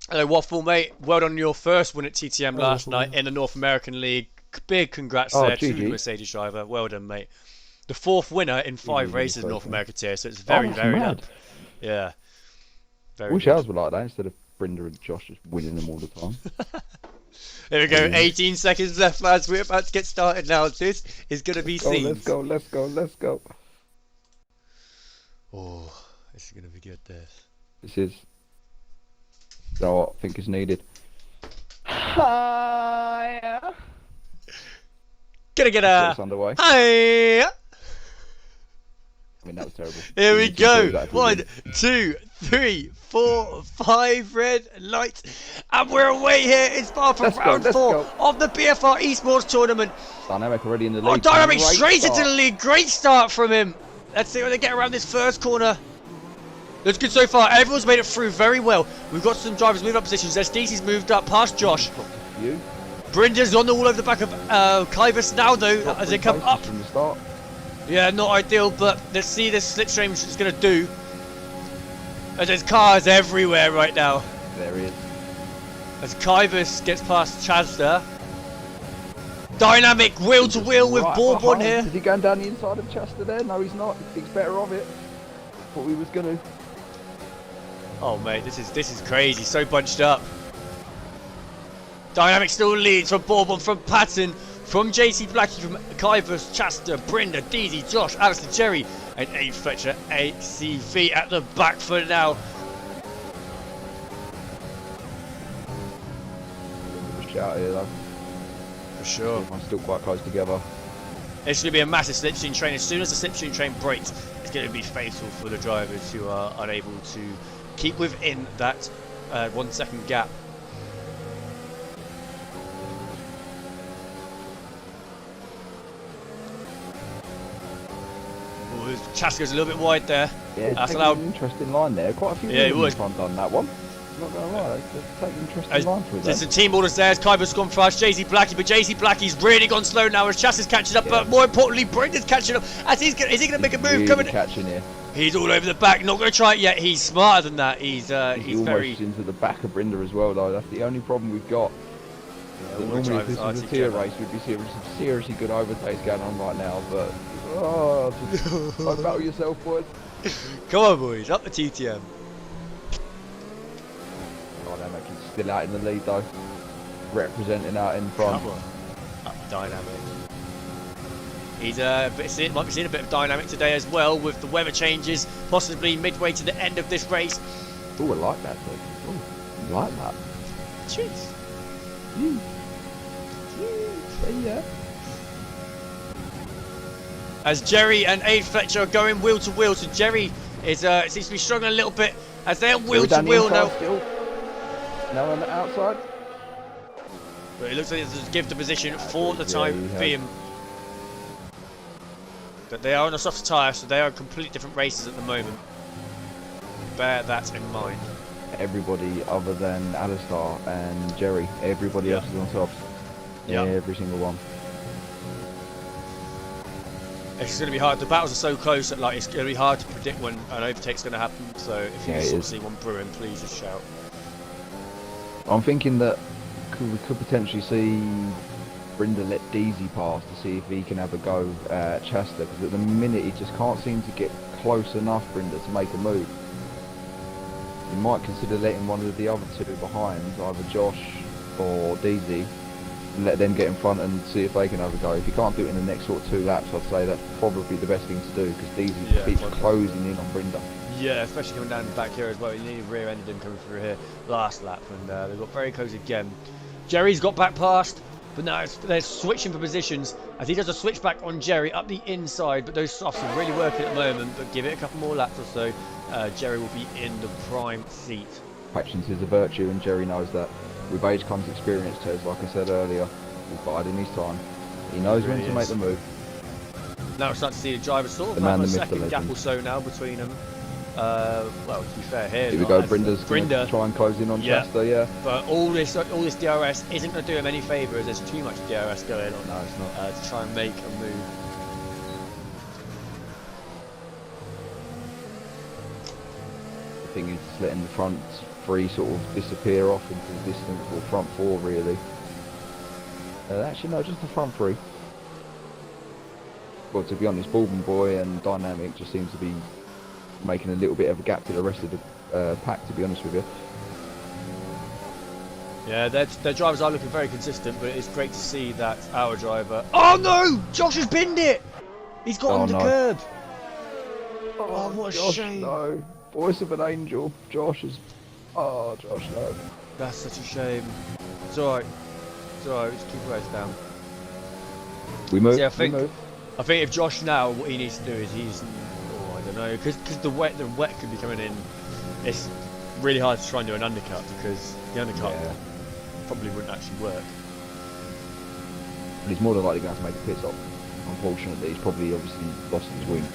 Hello, Waffle, mate. Well done on your first win at TTM last night in the North American League. Big congrats there to the GG. Mercedes driver. Well done, mate. The 4th winner in 5 races in North America tier, so it's very, that's very mad. up. Yeah. Very Wish good. ours were like that instead of Brenda and Josh just winning them all the time. There we go. 18 seconds left, lads. We're about to get started now. This is going to be Oh, scenes. let's go. Oh, this is going to be good, this. This is what I think is needed. Hiya. Gonna get a... It's underway. Hi! I mean, that was terrible. Here we need to improve go. that if we 1, win. 2, 3, 4, 5 red lights. And we're away here. It's far from Let's go, round let's 4 go. of the BFR Esports tournament. Dynamic already in the Oh, lead. Dynamic Great straight start. into the lead. Great start from him. Let's see when they get around this first corner. Looks good so far. Everyone's made it through very well. We've got some drivers moving up positions. SDC's moved up past Josh. You. Brinda's on the wall over the back of Kivus now, though, Got as they 3 come places up. from the start. Yeah, not ideal, but let's see this slipstream is going to do. As there's cars everywhere right now. There he is. As Kivus gets past Chazda. Dynamic wheel to wheel with Right Bourbon behind. here. Is he going down the inside of Chester there? No, he's not. He thinks better of it. Thought we was gonna. Oh mate, this is crazy. So bunched up. Dynamic still leads from Bourbon, from Patton, from JC Blackie, from Kivus, Chester, Brenda, Deezy, Josh, Alistair, Jerry, and A Fletcher, ACV at the back for now. Shout here though. For sure. Everyone's still quite close together. It's going to be a massive slipstream train. As soon as the slipstream train breaks, it's going to be fatal for the drivers who are unable to keep within that 1 second gap. Chaska's a little bit wide there. Yeah, That's taking allowed. an interesting line there. Quite a few Yeah, it people in was. front on that one. Not gonna lie, they're taking an interesting line through There's that. the team orders there. Kybus gone fast. JC Blackie, but JC Blackie's really gone slow now as Chaska's catching up. But more importantly, Brendan's catching up. As is he going to make a move? Really Coming. catching here. He's all over the back. Not going to try it yet. He's smarter than that. He's almost very. into the back of Brenda as well, though. That's the only problem we've got. all the Normally, if drivers this are was a tier together. race, we'd be seeing some seriously good overtakes going on right now. But just don't battle yourself, boys. Come on, boys. Up the TTM. Dynamic is still out in the lead though, representing out in front. Come on. Up Dynamic. He's might be seeing a bit of dynamic today as well with the weather changes, possibly midway to the end of this race. Oh, I like that though. Oh, I like that. Jeez. Yeah. As Jerry and Aid Fletcher are going wheel to wheel, so Jerry is seems to be struggling a little bit as they're wheel to wheel now. Still. Now on the outside. But it looks like it's a give the position for the time being. But they are on a soft tyre, so they are completely different races at the moment. Bear that in mind. Everybody other than Alistair and Jerry, everybody else is on softs. Yeah. Every single one. It's going to be hard. The battles are so close that it's going to be hard to predict when an overtake's going to happen. So if you sort of see one brewing, please just shout. I'm thinking that we could potentially see Brenda let Deezy pass to see if he can have a go at Chester, because at the minute he just can't seem to get close enough, Brenda, to make a move. You might consider letting one of the other two behind, either Josh or Deezy, and let them get in front and see if they can have a go. If you can't do it in the next sort of 2 laps, I'd say that's probably the best thing to do, because Deezy keeps closing in on Brenda. Yeah, especially coming down the back here as well. You nearly rear-ended him coming through here last lap, and they got very close again. Jerry's got back past, but now they're switching for positions as he does a switchback on Jerry up the inside. But those softs are really working at the moment. But give it a couple more laps or so, Jerry will be in the prime seat. Patience is a virtue, and Jerry knows that. With age comes experience, Tez, like I said earlier. He's biding his time. He knows when to make the move. Now we're starting to see the drivers sort of The man, have a the myth, the second gap legend. or so now between them. Well, to be fair here. Here we go. Brinda's gonna try and close in on Yeah. Chester. Yeah. But all this DRS isn't going to do him any favours. There's too much DRS going on. No, it's not. To try and make a move. The thing is just letting the front three sort of disappear off into the distance, or front four really. Actually, no, just the front three. Well, to be honest, Baldwin Boy and Dynamic just seems to be making a little bit of a gap to the rest of the pack, to be honest with you. Yeah, their drivers are looking very consistent, but it's great to see that our driver... Oh no! Josh has binned it! He's got on the curb! Oh, what a Josh, shame. No, voice of an angel. Josh is... Oh, Josh, no. That's such a shame. It's alright. It's alright, just keep your heads down. We move, See, I we move. think if Josh now, what he needs to do is I don't know, because the wet could be coming in. It's really hard to try and do an undercut because the undercut probably wouldn't actually work. But he's more than likely going to have to make a pit stop. Unfortunately, he's probably obviously lost his wing.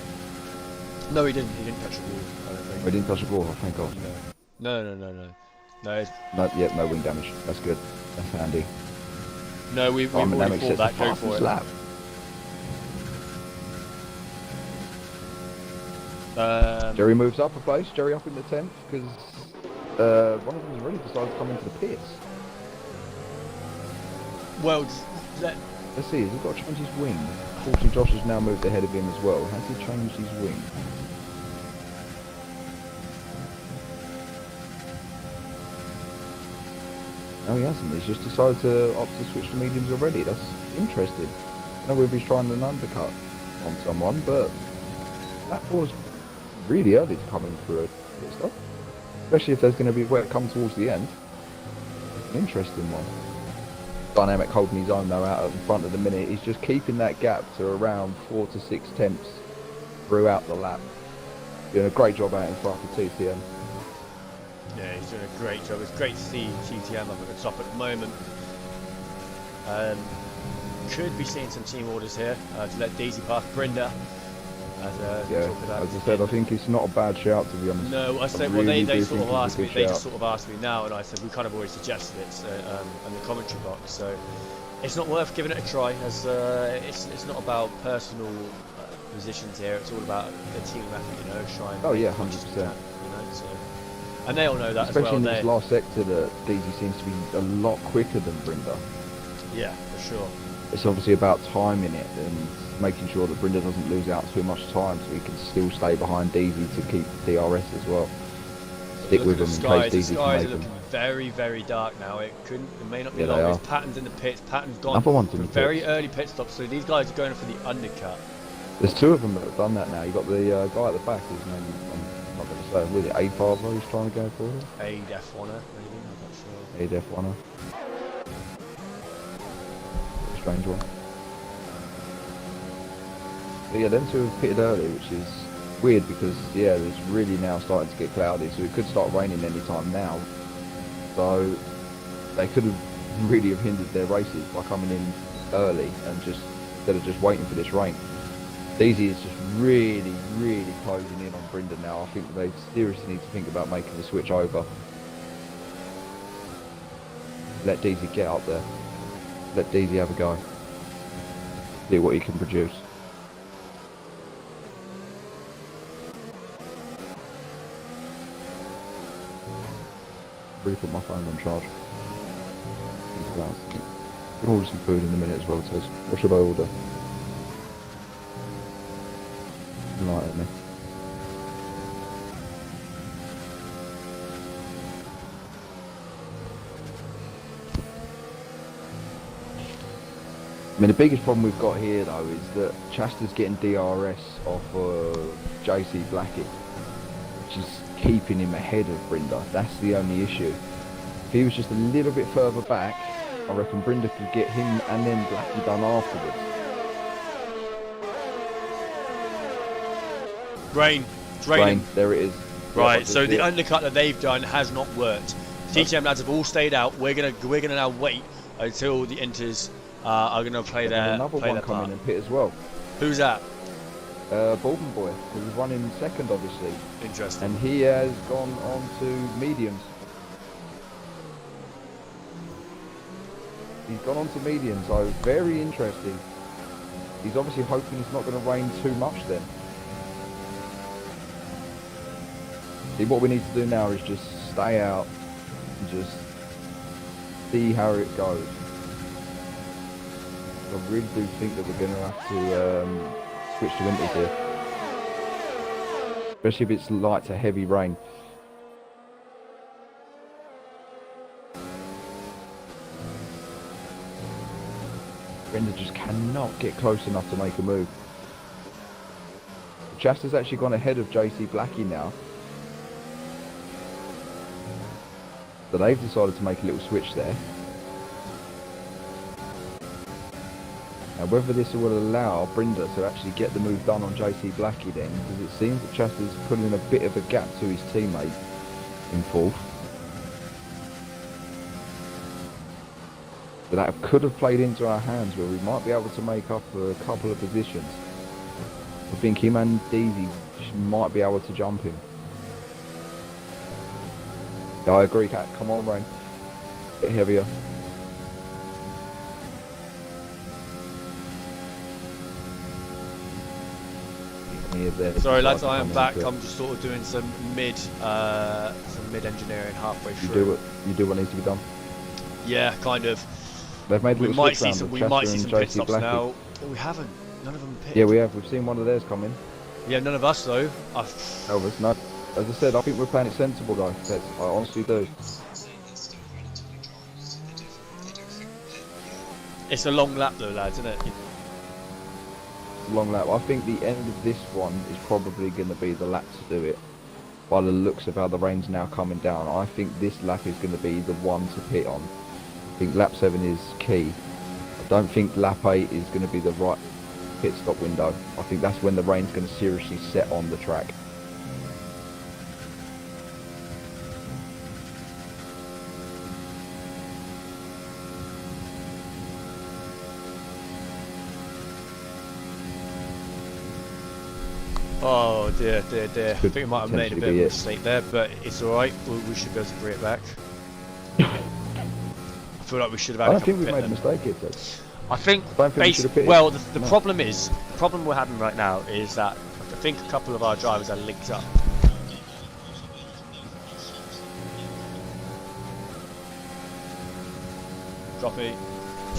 No, he didn't. He didn't touch the wall. I don't think. Oh, he didn't touch the ball. Oh, thank God. No. No, No wing damage. That's good. That's handy. no, we've already fought that. Go for it. Lap. Jerry moves up a place. Jerry up in the 10th because one of them has already decided to come into the pits. Well, Let's see. Has he got to change his wing? Unfortunately, Josh has now moved ahead of him as well. Has he changed his wing? No, he hasn't. He's just decided to opt to switch to mediums already. That's interesting. I don't know if he's trying an undercut on someone, but that was really early to come in through a pit stop. Especially if there's going to be where it comes towards the end. An interesting one. Dynamic holding his own though out in front of the minute. He's just keeping that gap to around 4 to 6 tenths throughout the lap. Doing a great job out in front of TTM. yeah, he's doing a great job. It's great to see TTM up at the top at the moment. Could be seeing some team orders here to let Daisy past Brenda. As I said, I think it's not a bad shout, to be honest. No, I said, really they do sort think of it's asked a me. good They just shout. sort of asked me now, and I said we kind of already suggested it in the commentary box. So it's not worth giving it a try, as it's not about personal positions here. It's all about the team effort, you know, trying. Oh yeah, 100%. You know, so, and they all know that Especially as well. in this last sector, that Daisy seems to be a lot quicker than Brenda. Yeah, for sure. It's obviously about timing it and making sure that Brenda doesn't lose out too much time, so he can still stay behind Daisy to keep the DRS as well. Stick with him in case Daisy can The skies make are them. looking very, very dark now. It may not be Yeah, long. they There's are. Patton's in the pits. Patton's gone Another one's in for the very pits. early pit stops. So these guys are going for the undercut. There's two of them that have done that now. You've got the guy at the back, his name, I'm not going to say, was it A-Father he's trying to go for? A Def Wanner, maybe. I'm not sure. A-Def Wanner. Strange one. But yeah, them two have pitted early, which is weird because, yeah, it's really now starting to get cloudy, so it could start raining any time now. So they could have really have hindered their races by coming in early and just instead of just waiting for this rain. Daisy is just really, really closing in on Brenda now. I think they seriously need to think about making the switch over. Let Daisy get up there. Let Daisy have a go. See what he can produce. Really put my phone on charge. Can order some food in a minute as well, Tez. What should I order? Light at me. I mean, the biggest problem we've got here though is that Chaster's getting DRS off of JC Blackett, which is keeping him ahead of Brenda. That's the only issue. If he was just a little bit further back, I reckon Brenda could get him and then Blackie done afterwards. Rain. It's raining. There it is. Right, Yeah, so the it. undercut that they've done has not worked. TTM lads have all stayed out. We're gonna now wait until the Inters are gonna play And their another play one their coming part. in pit as well. Who's that? Baldwin boy, who was running second, obviously, Interesting. and he has gone on to mediums. He's gone on to mediums, so very interesting. He's obviously hoping it's not going to rain too much then. See, what we need to do now is just stay out and just see how it goes. I really do think that we're going to have to switch to winters here. Especially if it's light to heavy rain. Brenda just cannot get close enough to make a move. Chasta's actually gone ahead of JC Blackie now. So they've decided to make a little switch there. Now whether this will allow Brenda to actually get the move done on JC Blackie then, because it seems that Chasta's putting a bit of a gap to his teammate in fourth. But that could have played into our hands where we might be able to make up a couple of positions. I think him and Deezy might be able to jump him. Yeah, I agree, Kat. Come on, Rain. Get heavier. Sorry lads, I am back. I'm just sort of doing some mid engineering halfway through. You do what needs to be done. Yeah, kind of. They've made We might see some pit stops now. Oh, we haven't. None of them pit. Yeah, we have. We've seen one of theirs come in. Yeah, none of us though. Elvis, no. As I said, I think we're playing it sensible though. I honestly do. It's a long lap though, lads, isn't it? Long lap. I think the end of this one is probably going to be the lap to do it. By the looks of how the rain's now coming down, I think this lap is going to be the one to pit on. I think lap 7 is key. I don't think lap 8 is going to be the right pit stop window. I think that's when the rain's going to seriously set on the track. Oh dear, dear, dear. I Could think we might have made a bit of a mistake there, but it's alright. We should be able to bring it back. I feel like we should have had I a don't couple think we've pit made a then. mistake here, Ted. I think, I don't think we should have pitted. well, the No. problem we're having right now is that I think a couple of our drivers are linked up. Copy.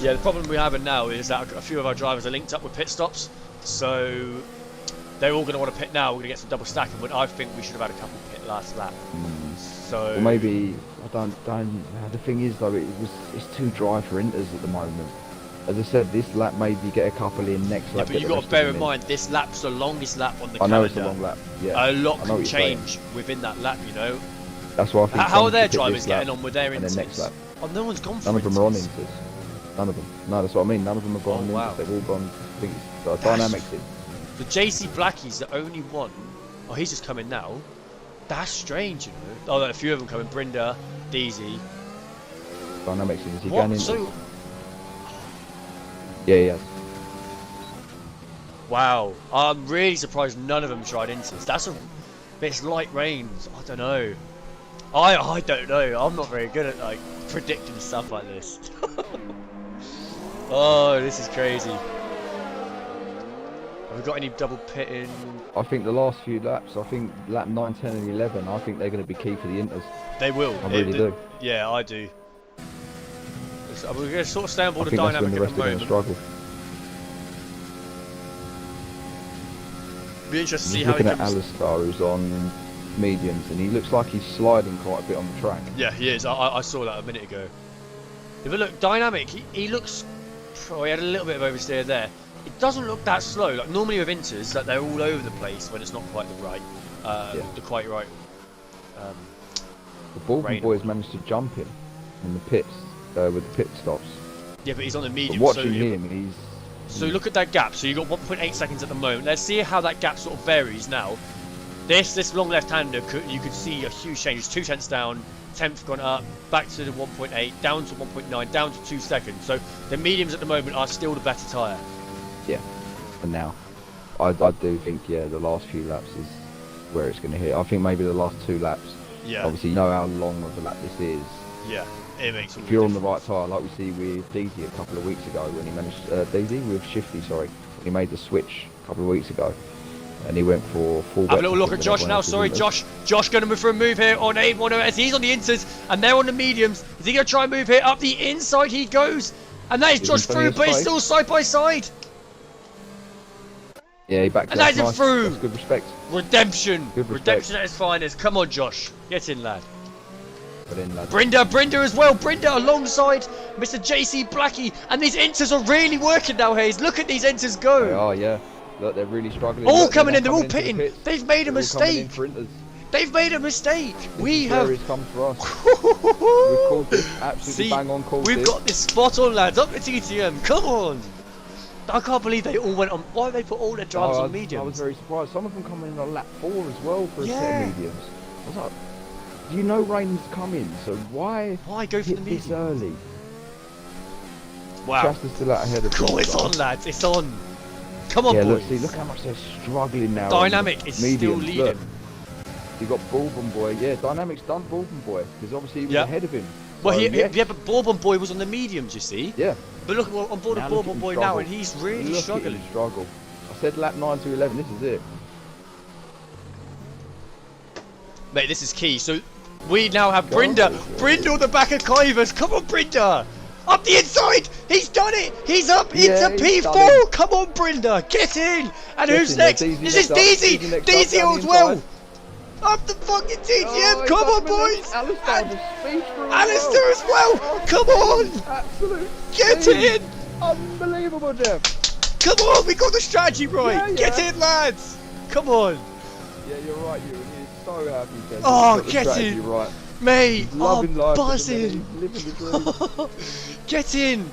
Yeah, the problem we're having now is that a few of our drivers are linked up with pit stops, so they're all going to want to pit now. We're going to get some double stacking, but I think we should have had a couple pit last lap. So Or maybe I don't. The thing is though, it's too dry for inters at the moment. As I said, this lap maybe get a couple in next yeah, lap. but you got to bear in mind this lap's the longest lap on the I calendar. know it's a long lap. Yeah. A lot I know can what you're saying. change within that lap, you know. That's why I think. How are some their should pit drivers this lap getting on with their and then inters? next lap. Oh, no one's gone for None of them are on inters. inters. None of them. No, that's what I mean. None of them have gone Oh, wow. inters. They've all gone. I think it's dynamics in. The JC Blackie's the only one. Oh, he's just coming now. That's strange, you know. Oh, a few of them coming. Brinda, Deezy. Dynamics in. Is he What? going in? So, Yeah, he has. wow. I'm really surprised none of them tried inters. That's a. It's light rains. I don't know. I don't know. I'm not very good at like predicting stuff like this. Oh, this is crazy. Have we got any double pitting? I think the last few laps, I think lap 9, 10 and 11, I think they're going to be key for the inters. They will. I really do. Yeah, I do. So we're going to sort of stay on I board the think that's when dynamic the at rest the are going to moment. struggle. Be interested to see Just how he looking at comes. Alistar, who's on mediums, and he looks like he's sliding quite a bit on the track. Yeah, he is. I saw that a minute ago. If it look dynamic, he looks. Oh, he had a little bit of oversteer there. It doesn't look that slow. Like normally with inters, that they're all over the place when it's not quite the right, the quite right. The Baldwin Rain. boys managed to jump him in the pits with the pit stops. Yeah, but he's on the But medium. watching so him, he's So look at that gap. So you got 1.8 seconds at the moment. Let's see how that gap sort of varies now. This long left-hander, you could see a huge change. It's 2 tenths down, 10th gone up, back to the 1.8, down to 1.9, down to 2 seconds. So the mediums at the moment are still the better tyre. yeah, for now. I do think, yeah, the last few laps is where it's going to hit. I think maybe the last 2 laps. Yeah. Obviously, you know how long of a lap this is. Yeah. It makes. If you're on the right tyre, like we see with DZ a couple of weeks ago when he managed DZ with Shifty, sorry, he made the switch a couple of weeks ago, and he went for full. Have a little look at Josh now. Sorry, Josh going to move for a move here on A1 as he's on the inters and they're on the mediums. Is he going to try and move here up the inside? He goes, and that is Josh through, but it's still side by side. Yeah, he backed and that is through. That's good respect. Redemption. Good respect. Redemption at its finest. Come on, Josh, get in, lad. But in, lad. Brynda as well. Brynda alongside Mr. JC Blackie, and these inters are really working now, Hayes. Look at these inters go. They are, yeah. Look, they're really struggling. All Look, coming in. They're all into pitting. the They've made a mistake. They've made a mistake. We have. It's come for us. We've called this absolutely bang on. We've got this spot on, lads. Up the TTM. Come on. I can't believe they all went on. Why they put all their drivers on mediums? I was very surprised. Some of them coming in on lap 4 as well for a set of mediums. I was like, you know rain's coming, so why go for the medium this early? Wow. Chasta's still out ahead of Cool, it's on, lads. It's on. Come on, boys. Look how much they're struggling now. Dynamic is still leading. Look, you got Bourbon Boy. Yeah, Dynamic's done Bourbon Boy because obviously he was ahead of him. Well, so, but Bourbon Boy was on the mediums, you see. Yeah. But look, on board of Bourbon Boy now, and he's really struggling. Struggle. I said lap 9 to 11. This is it. Mate, this is key. So we now have Brynda. Brynda on the back of Kivers. Come on, Brynda. Up the inside. He's done it. He's up into P4. Come on, Brynda. Get in. And who's next? This is DZ. DZ as well. Up the fucking TTM. Come on, boys. Alistair as well. Come on. Absolute. Get in. Unbelievable, Jeff. Come on. We got the strategy right. Get in, lads. Come on. Yeah, you're right, you're so happy. Jeff. Oh, get in. Right. Mate, loving life, buzzing. Living the dream. Get in.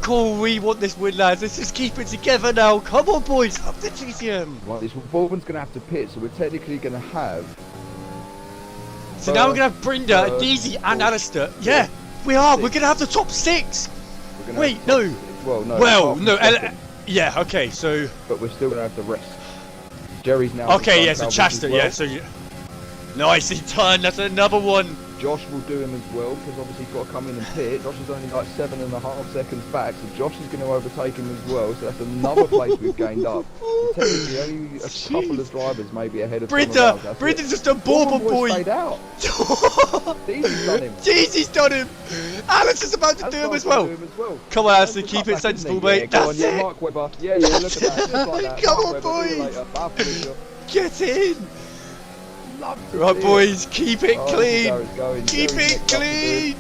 Cool, we want this win, lads. Let's just keep it together now. Come on, boys. Up the TTM. Right, this Bourbon's going to have to pit, so we're technically going to have... So now we're going to have Brynda, DZ and Alistair. Yeah, we are. We're going to have the top 6. Wait, no. Well, no. Yeah, okay, so... But we're still going to have the rest. Jerry's now... Okay, yeah, so Chasta, yeah, so... Nice, he turned. That's another one. Josh will do him as well, because obviously he's got to come in and pit. Josh is only like 7.5 seconds back, so Josh is going to overtake him as well, so that's another place we've gained up. So technically only a couple of drivers maybe ahead of Brynda's just a Bourbon boy. Stayed out. DZ's done him. DZ's done him. Alice is about to do him as well. Come on, Alice, keep it sensible, mate. That's it. Mark Webber. Yeah, look at that. Just like that. Come on, boys. Get in. Right, boys, keep it clean. Keep it clean.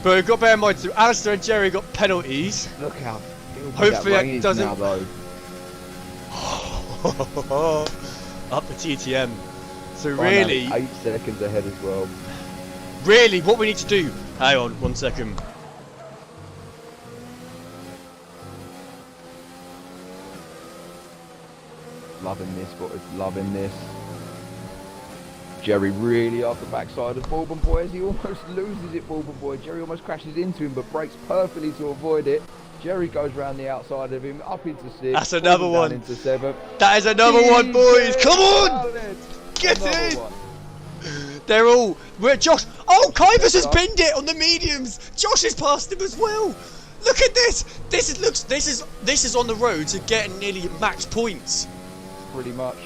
But we've got to bear in mind too, Alistair and Jerry got penalties. Look how. Hopefully that doesn't. Now, though. Up the TTM. So really, 8 seconds ahead as well. Really, what we need to do. Hang on, 1 second. Loving this, boys. Loving this. Jerry really up the backside of Bourbon Boy as he almost loses it, Bourbon Boy. Jerry almost crashes into him but brakes perfectly to avoid it. Jerry goes round the outside of him, up into 6. That's another one. Into 7. That is another one, boys. Come on! Get in! They're all... We're Josh... Oh, Kivers has pinned it on the mediums. Josh has passed him as well. Look at this. This is on the road to getting nearly max points. Pretty much.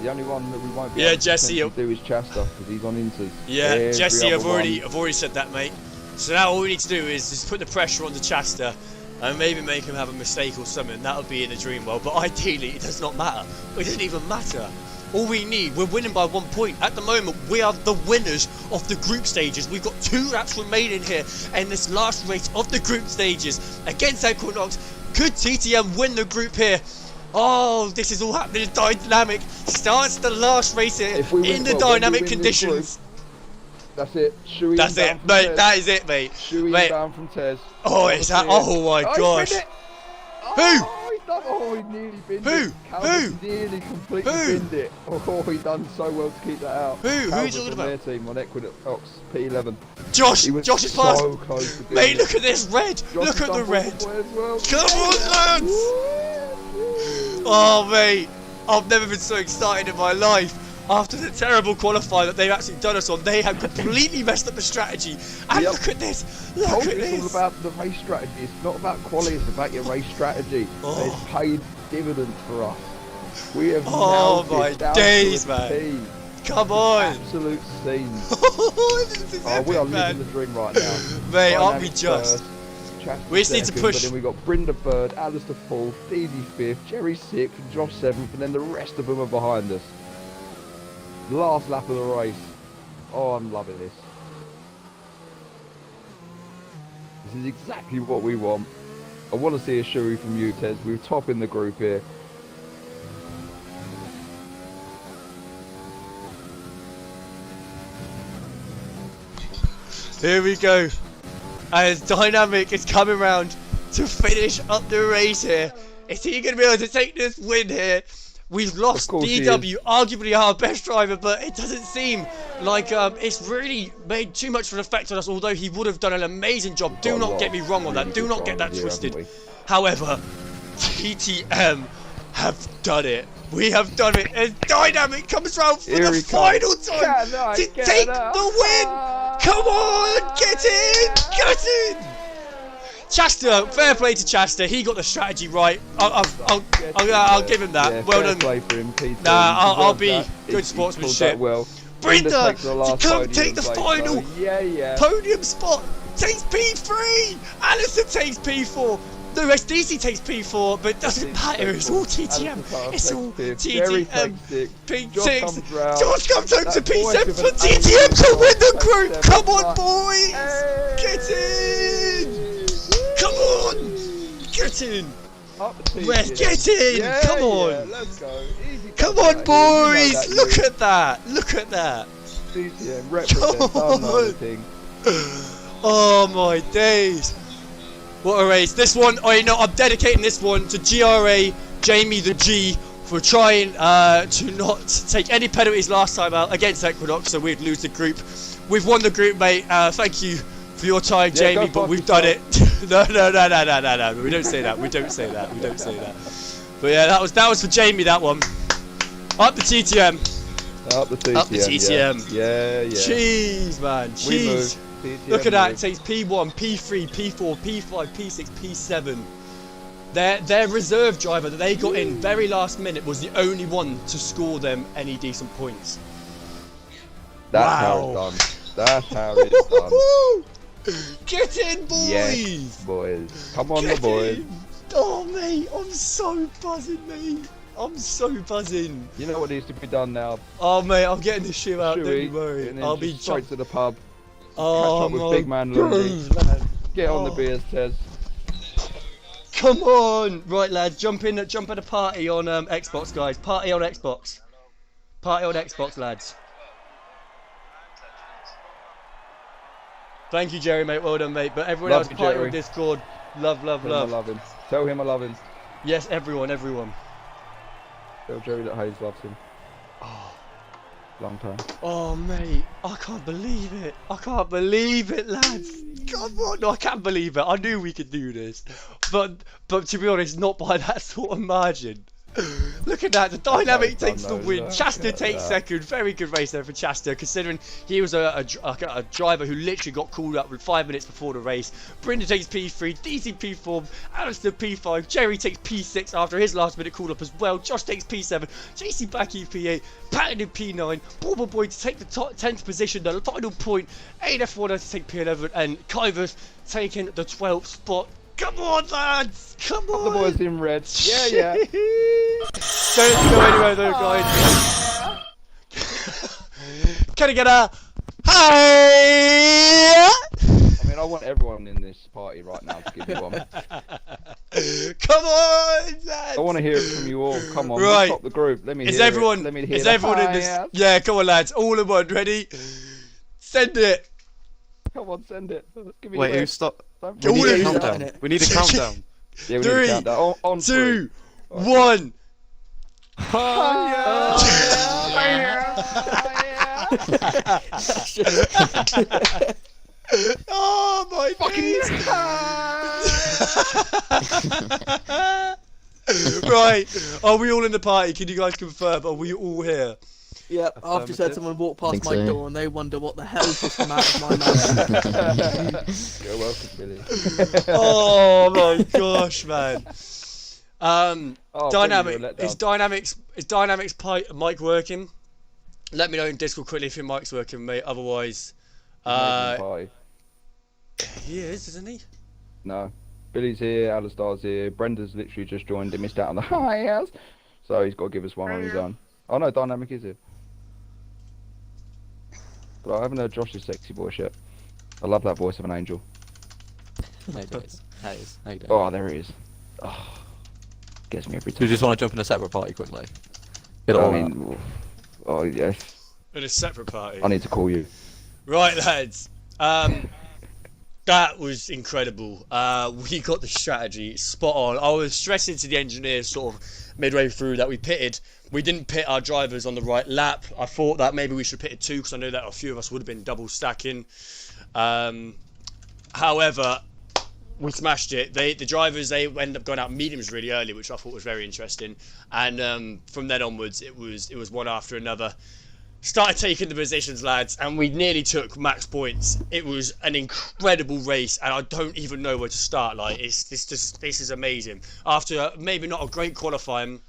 The only one that we won't be Jesse, able to do is Chasta because he's on inters. Yeah, Jesse, I've already said that, mate. So now all we need to do is just put the pressure on the Chasta and maybe make him have a mistake or something. That would be in the dream world. But ideally, it does not matter. It doesn't even matter. All we need, we're winning by 1 point. At the moment, we are the winners of the group stages. We've got 2 laps remaining here in this last race of the group stages against Equinox. Could TTM win the group here? Oh, this is all happening in dynamic. Starts the last race here in the dynamic conditions. That's it. That's it, mate. That is it, mate. Shoey down from Tez. Oh, is that? Oh my gosh. Who? Oh, he nearly binned it. Who? Nearly completely binned it. Oh, he done so well to keep that out. Who are you talking about? Their team on Equinox P11. Josh is fast. So close to mate, look at this red. Look at the red. Well. Come on, lads. Oh, mate. I've never been so excited in my life. After the terrible qualifier that they've actually done us on, they have completely messed up the strategy. And Yep. look at this. It's Look at all this. about the race strategy. It's not about quality, it's about your race strategy. Oh. It's paid dividends for us. We have Oh, nailed my this down days, to a man. T. Come on. Absolute scenes. This is Oh, epic, we are man. living the dream right now. Mate, aren't we Dynamic just? first, Chastity We just need to second, push. But then we got Brenda third, Alistair fourth, Deasy fifth, Jerry sixth, and Josh seventh, and then the rest of them are behind us. Last lap of the race. Oh, I'm loving this. This is exactly what we want. I want to see a shoey from you, Tez. We're top in the group here. Here we go. As Dynamic is coming round to finish up the race here. Is he going to be able to take this win here? We've lost course he DW, arguably our best driver, but it doesn't seem like it's really made too much of an effect on us, although he would have done an amazing job. Do not get me wrong on that. Do not get that twisted. However, TTM have done it. We have done it as Dynamic comes round for the final time to take the win. Come on, get in, get in. Chasta, fair play to Chasta. He got the strategy right. I'll give him that. Yeah, well fair done. play for him, Peter. Nah, I'll be He good pulled sportsmanship. that well. Brenda, takes the last to come podium take the place, final though. Yeah. podium spot. Takes P3. Alison takes P4. The SDC takes P4, but it doesn't matter. It's all TTM. It's all TTM. P6. George comes home to P7 for TTM to win the group. Come on, boys. Get in. Come on. Get in. Let's get in. Come on. Let's go. Easy Come done on, that. boys. You know Look at that. Look at that. TTM represent on. thing. Oh my days. What a race. This one, I'm dedicating this one to GRA, Jamie the G, for trying to not take any penalties last time out against Equinox, so we'd lose the group. We've won the group, mate. Thank you for your time, Jamie, but we've done it. No. We don't say that. We don't say that. But yeah, that was for Jamie, that one. Up the TTM. Up the TTM. Yeah. Jeez, man. Jeez. Look at that, it takes P1, P3, P4, P5, P6, P7. Their reserve driver that they got in very last minute was the only one to score them any decent points. That's how it's done. That's how it's done. Get in, boys! Yes, boys. Come on, Get the boys. in. Oh, mate, I'm so buzzing, mate. I'm so buzzing. You know what needs to be done now? Oh, mate, I'm getting the shoe out, don't you Shoey, worry. and then I'll be just straight to the pub. Oh, Catch up with Big Man Lundy. Get on the beers, Tez. Come on! Right, lads, jump at a party on Xbox, guys. Party on Xbox. Party on Xbox, lads. Thank you, Jerry, mate. Well done, mate. But everyone else, party on Discord. Love. I love him. Tell him I love him. Yes, everyone. Tell Jerry that Hayes loves him. Oh. Long time. Oh, mate. I can't believe it, lads. Come on. No, I can't believe it. I knew we could do this. But to be honest, not by that sort of margin. Look at that, the Dynamic takes the win. Chasta takes second. Very good race there for Chasta, considering he was a driver who literally got called up with 5 minutes before the race. Brenda takes P3, DC P4, Alistair P5, Jerry takes P6 after his last minute call up as well. Josh takes P7, JC Backy P8, Patton in P9, Bauble Boy to take the 10th position, the final point, AF1 to take P11, and Kyvers taking the 12th spot. Come on, lads! Come on! The boys in red. Yeah. Don't go anywhere though, guys. Can I get a hi? I mean, I want everyone in this party right now to give me one. Come on, lads! I want to hear it from you all. Come on, right. top the group. Let me hear everyone, it. Let me hear is everyone in this? Yeah, come on, lads. All in one. Ready? Send it. Come on, send it. Give me Wait, who the stop? We need a countdown. We need a countdown. Yeah, we 3, need a countdown. On 2, 3. 1. Oh my fucking Right, are we all in the party? Can you guys confirm? Are we all here? Yep, I've just had Affirmative. someone walk I past think my so. door and they wonder what the hell's just come out of my mouth. You're welcome, Billy. Oh my gosh, man. Oh, Dynamic. Billy, you're a letdown. Is Dynamics mic working? Let me know in Discord quickly if your mic's working, mate. Otherwise, Amazing party. he is, isn't he? No. Billy's here, Alistair's here, Brenda's literally just joined, he missed out on the highs, so he's got to give us one on his own. Oh no, Dynamic is here. But I haven't heard Josh's sexy voice yet. I love that voice of an angel. How you doing? How you doing? Oh, there he is. Oh, gets me every Do time. you just want to jump in a separate party quickly? Get it I all out. mean, oh yes, In a separate party. I need to call you. Right, lads. That was incredible. We got the strategy spot on. I was stressing to the engineers sort of midway through that we pitted. We didn't pit our drivers on the right lap. I thought that maybe we should pit it 2 because I know that a few of us would have been double stacking. However, we smashed it. The drivers, they ended up going out mediums really early, which I thought was very interesting. And from then onwards, it was one after another. Started taking the positions, lads, and we nearly took max points. It was an incredible race, and I don't even know where to start. Like, this is amazing. After maybe not a great qualifying,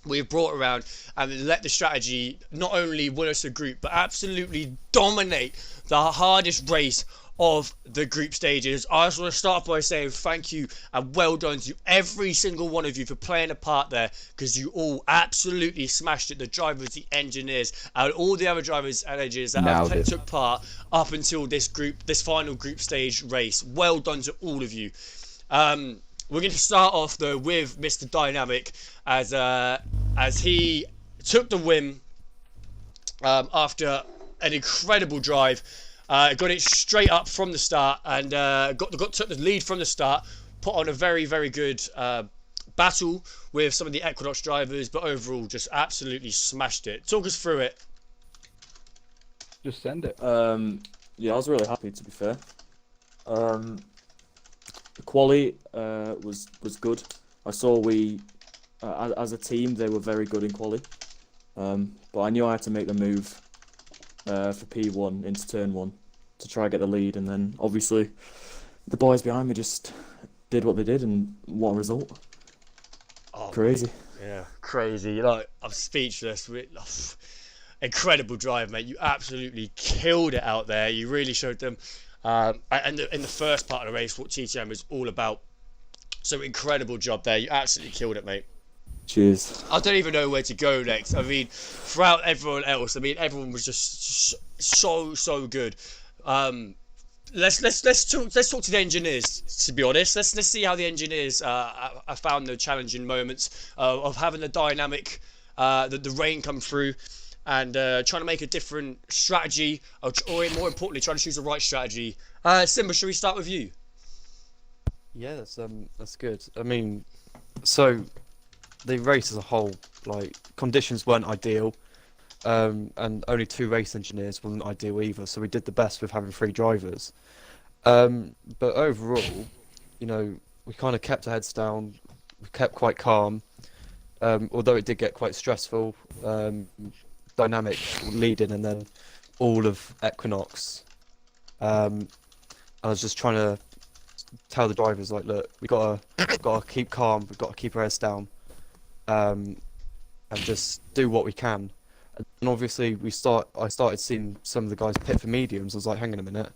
we've brought around and let the strategy not only win us a group, but absolutely dominate the hardest race of the group stages. I just want to start by saying thank you and well done to every single one of you for playing a part there, because you all absolutely smashed it. The drivers, the engineers, and all the other drivers and engineers that took part up until this final group stage race. Well done to all of you. We're going to start off though with Mr. Dynamic as he took the win after an incredible drive. Got it straight up from the start and took the lead from the start. Put on a very, very good battle with some of the Equinox drivers, but overall just absolutely smashed it. Talk us through it. Just send it. Yeah, I was really happy, to be fair. The quali was good. I saw we, as a team, they were very good in quali. But I knew I had to make the move for P1 into turn 1 to try and get the lead, and then obviously the boys behind me just did what they did, and what a result. Oh, Crazy. yeah, crazy. Like, I'm speechless. Incredible drive, mate. You absolutely killed it out there. You really showed them. And in the first part of the race, what TTM is all about. So incredible job there. You absolutely killed it, mate. Cheers. I don't even know where to go next. I mean, throughout everyone else, I mean, everyone was just so good. Let's talk to the engineers. To be honest, let's see how the engineers have found the challenging moments of having the dynamic, the rain come through, and trying to make a different strategy, or more importantly, trying to choose the right strategy. Simba, should we start with you? Yeah, that's good. I mean, so the race as a whole, like, conditions weren't ideal, and only 2 race engineers wasn't ideal either. So we did the best with having 3 drivers. But overall, you know, we kind of kept our heads down. We kept quite calm, although it did get quite stressful. Dynamic leading, and then all of Equinox. I was just trying to tell the drivers, like, look, we gotta keep calm. We've got to keep our heads down, and just do what we can. And obviously, I started seeing some of the guys pit for mediums. I was like, hang on a minute,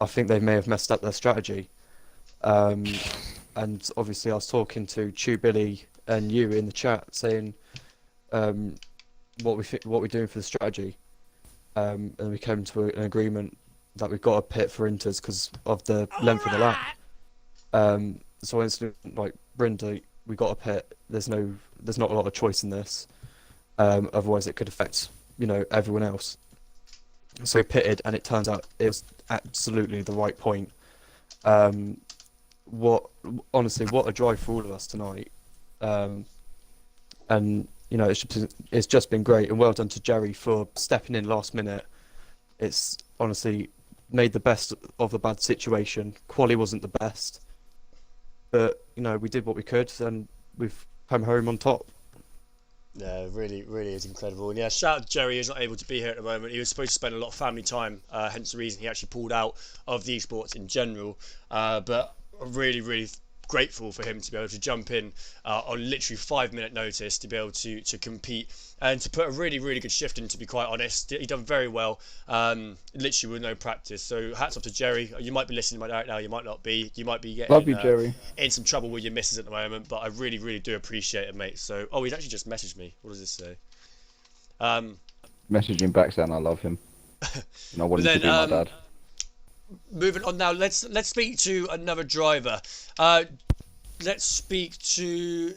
I think they may have messed up their strategy. And obviously, I was talking to Chew Billy and you in the chat, saying what we're doing for the strategy, and we came to an agreement that we've got to pit for inters because of the length of the lap. So I instantly, like, Brenda, we got to pit. There's not a lot of choice in this. Otherwise it could affect, you know, everyone else. So we pitted, and it turns out it was absolutely the right point. Honestly, what a drive for all of us tonight. And you know, it's just been great, and well done to Jerry for stepping in last minute. It's honestly made the best of the bad situation. Quali wasn't the best, but you know, we did what we could, and we've home on top. Yeah, really, really is incredible. And yeah, shout out to Jerry, who's not able to be here at the moment. He was supposed to spend a lot of family time, hence the reason he actually pulled out of the esports in general. But really, really grateful for him to be able to jump in on literally 5 minute notice to be able to compete and to put a really, really good shift in, to be quite honest. He done very well, literally with no practice. So hats off to Jerry. You might be listening right now, you might not be. You might be getting Love you, Jerry. in some trouble with your missus at the moment, but I really, really do appreciate it, mate. So, oh, he's actually just messaged me. What does this say? Messaging back saying I love him. And I want him to be my dad. Moving on now, let's speak to another driver. Let's speak to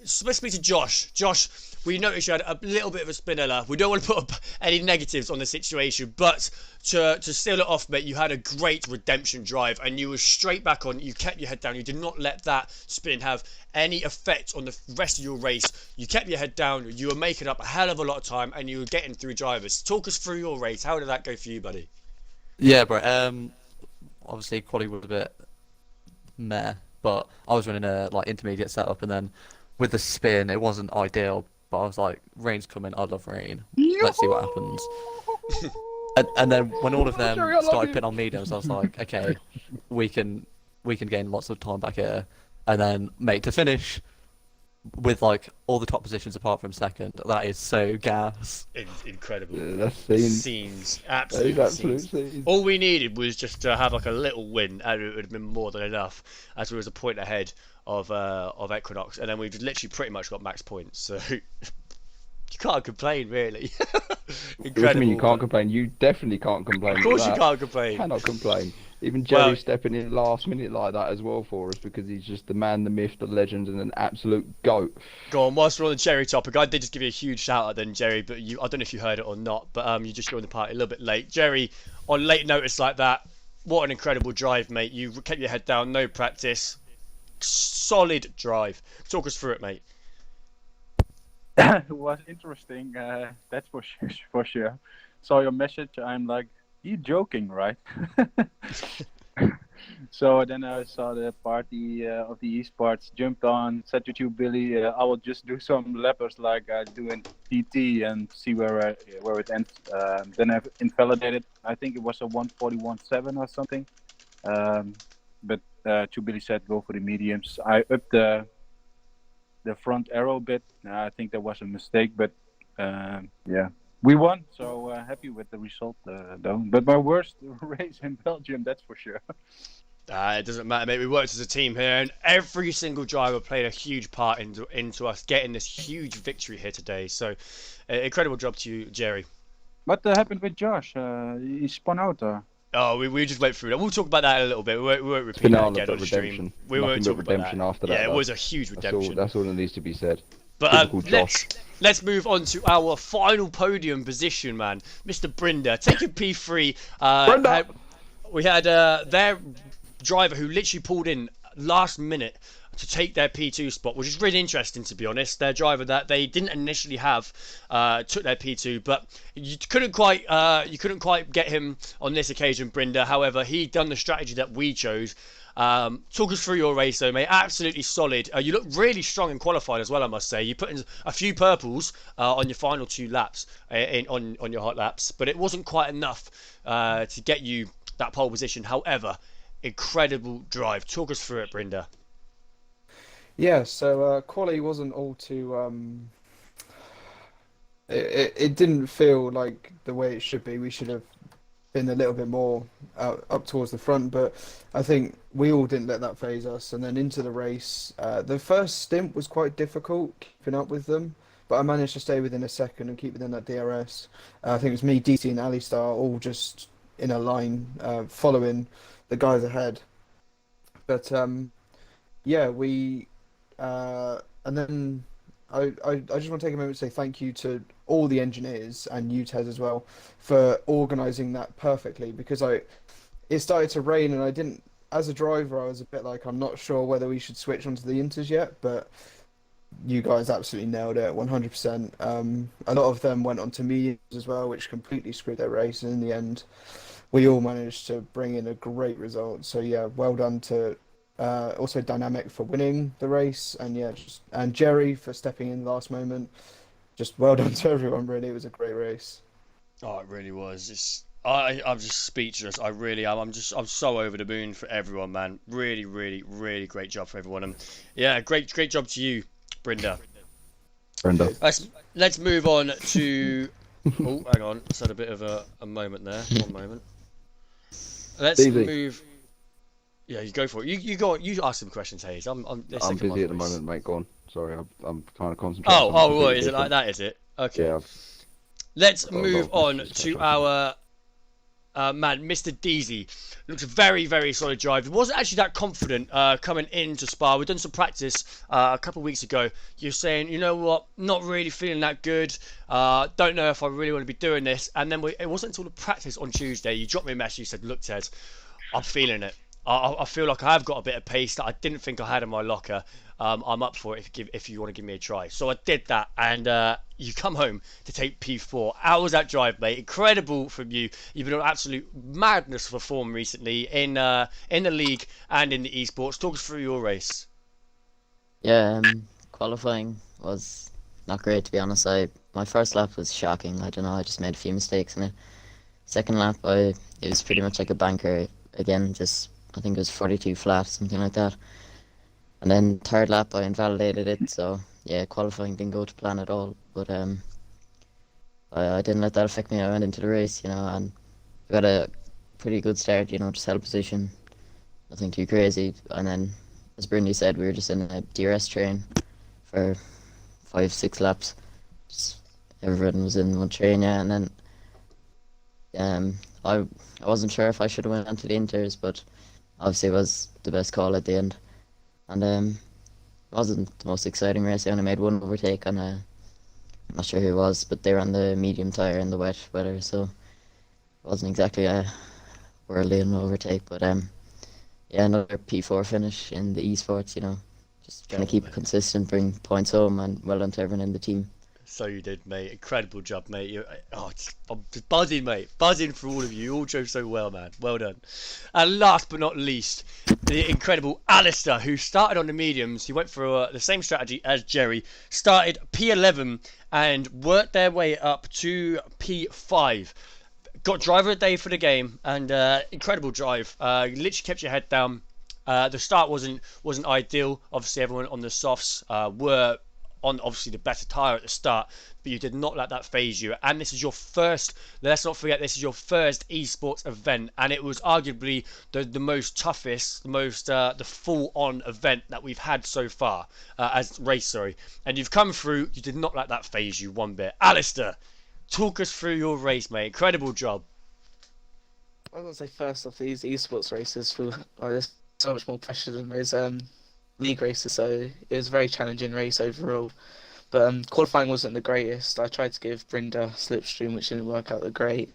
Josh. Josh, we noticed you had a little bit of a spinner. We don't want to put up any negatives on the situation, but to seal it off, mate, you had a great redemption drive, and you were straight back on. You kept your head down. You did not let that spin have any effect on the rest of your race. You kept your head down. You were making up a hell of a lot of time, and you were getting through drivers. Talk us through your race. How did that go for you, buddy? Yeah, bro. Obviously quality was a bit meh, but I was running a like intermediate setup, and then with the spin, it wasn't ideal. But I was like, rain's coming. I love rain. Let's see what happens. And then when all of them started pitting on mediums, I was like, okay, we can gain lots of time back here. And then, mate, to finish with like all the top positions apart from second, that is so gas. Incredible. Yeah, that's scenes. Scenes, That is absolute absolute scenes. scenes. All we needed was just to have like a little win, and it would have been more than enough, as we was a point ahead of Equinox, and then we've literally pretty much got max points. So you can't complain, really. What do you mean you can't man. complain? You definitely can't complain. Of course with you that. can't complain. Cannot complain. Even Jerry Well- stepping in last minute like that as well for us, because he's just the man, the myth, the legend, and an absolute goat. Go on, whilst we're on the Jerry topic, I did just give you a huge shout out then, Jerry, but I don't know if you heard it or not, but you just joined the party a little bit late. Jerry, on late notice like that, what an incredible drive, mate. You kept your head down, no practice. Solid drive. Talk us through it, mate. It was interesting, that's for sure, for sure. Saw your message, I'm like, you joking, right? So then I saw the party of the esports, jumped on, said to you, Billy, I will just do some lappers like I do in PT and see where it ends. Then I've invalidated, I think it was a 141.7 or something. But to Billy said, go for the mediums. I upped the front arrow bit. I think that was a mistake, but yeah, we won. So happy with the result, though. But my worst race in Belgium, that's for sure. It doesn't matter, mate. We worked as a team here, and every single driver played a huge part into us getting this huge victory here today. So, incredible job to you, Jerry. What happened with Josh? He spun out. Oh, we just went through that. We'll talk about that in a little bit. We won't repeat that again on the stream. Redemption. We won't Nothing talk but about redemption that. after that. Yeah, it though. was a huge redemption. That's all that needs to be said. But Typical Josh. let's move on to our final podium position, man. Mr. Brinder, take your P3. Brinder! We had their driver who literally pulled in last minute to take their P2 spot, which is really interesting, to be honest. Their driver that they didn't initially have took their P2, but you couldn't quite get him on this occasion, Brinder. However, he done the strategy that we chose. Talk us through your race, though, mate. Absolutely solid. You look really strong and qualified as well, I must say. You put in a few purples on your final 2 laps, on your hot laps, but it wasn't quite enough to get you that pole position. However, incredible drive. Talk us through it, Brinder. Yeah, so quali wasn't all too. It didn't feel like the way it should be. We should have been a little bit more up towards the front, but I think we all didn't let that phase us. And then into the race, the first stint was quite difficult keeping up with them, but I managed to stay within a second and keep within that DRS. I think it was me, DC, and Alistar all just in a line following the guys ahead. But yeah, we and then I just want to take a moment to say thank you to all the engineers and you, Tez, as well, for organising that perfectly, because it started to rain and I didn't, as a driver, I was a bit like, I'm not sure whether we should switch onto the inters yet, but you guys absolutely nailed it, 100%. A lot of them went on to mediums as well, which completely screwed their race, and in the end, we all managed to bring in a great result. So yeah, well done to Also dynamic for winning the race, and yeah, and Jerry for stepping in last moment. Just well done to everyone. Really, it was a great race. Oh, it really was. I'm just speechless. I really am. I'm so over the moon for everyone, man. Really, really, really great job for everyone. And yeah, great job to you, Brenda. Brenda. Let's move on to. Oh, hang on. Just had a bit of a moment there. One moment. Let's Easy. move. Yeah, you go for it. You go. You ask some questions, Hayes. I'm busy at the moment, mate. Go on. Sorry, I'm kind of concentrating. Oh, what is it like that? Is it? Okay. Yeah. Let's move on to our man, Mr. Deasy. Looks a very, very solid drive. He wasn't actually that confident coming into Spa. We've done some practice a couple of weeks ago. You're saying, you know what, not really feeling that good. Don't know if I really want to be doing this. And then it wasn't until the practice on Tuesday, you dropped me a message. You said, look, Ted, I'm feeling it. I feel like I have got a bit of pace that I didn't think I had in my locker. I'm up for it if you want to give me a try. So I did that, and you come home to take P4. How was that drive, mate? Incredible from you. You've been on absolute madness for form recently in the league and in the esports. Talk us through your race. Yeah, qualifying was not great, to be honest. My first lap was shocking. I don't know, I just made a few mistakes in it. Second lap, it was pretty much like a banker again. I think it was 42 flat, something like that. And then third lap, I invalidated it. So yeah, qualifying didn't go to plan at all. But I didn't let that affect me. I went into the race, and I got a pretty good start. Just held position, nothing too crazy. And then, as Brindley said, we were just in a DRS train for 5-6 laps. Just everyone was in one train, yeah. And then I wasn't sure if I should have went onto the inters, but obviously it was the best call at the end. And it wasn't the most exciting race. I only made one overtake on I'm not sure who it was, but they were on the medium tyre in the wet weather, so it wasn't exactly a worldly overtake. But yeah, another P4 finish in the esports. Just trying to keep it consistent, bring points home, and well done to everyone in the team. So you did, mate. Incredible job, mate. I'm just buzzing, mate. Buzzing for all of you. You all drove so well, man. Well done. And last but not least, the incredible Alistair, who started on the mediums. He went for the same strategy as Jerry. Started P11 and worked their way up to P5. Got driver of the day for the game, and incredible drive. Literally kept your head down. The start wasn't ideal. Obviously, everyone on the softs were on obviously the better tyre at the start, but you did not let that phase you. And this is your first, let's not forget, this is your first esports event, and it was arguably the most toughest, the full-on event that we've had so far, as race, sorry. And you've come through, you did not let that phase you one bit. Alistair, talk us through your race, mate. Incredible job. I was going to say, first off, these esports races there's so much more pressure than those league races, so it was a very challenging race overall. But qualifying wasn't the greatest. I tried to give Brenda slipstream, which didn't work out that great.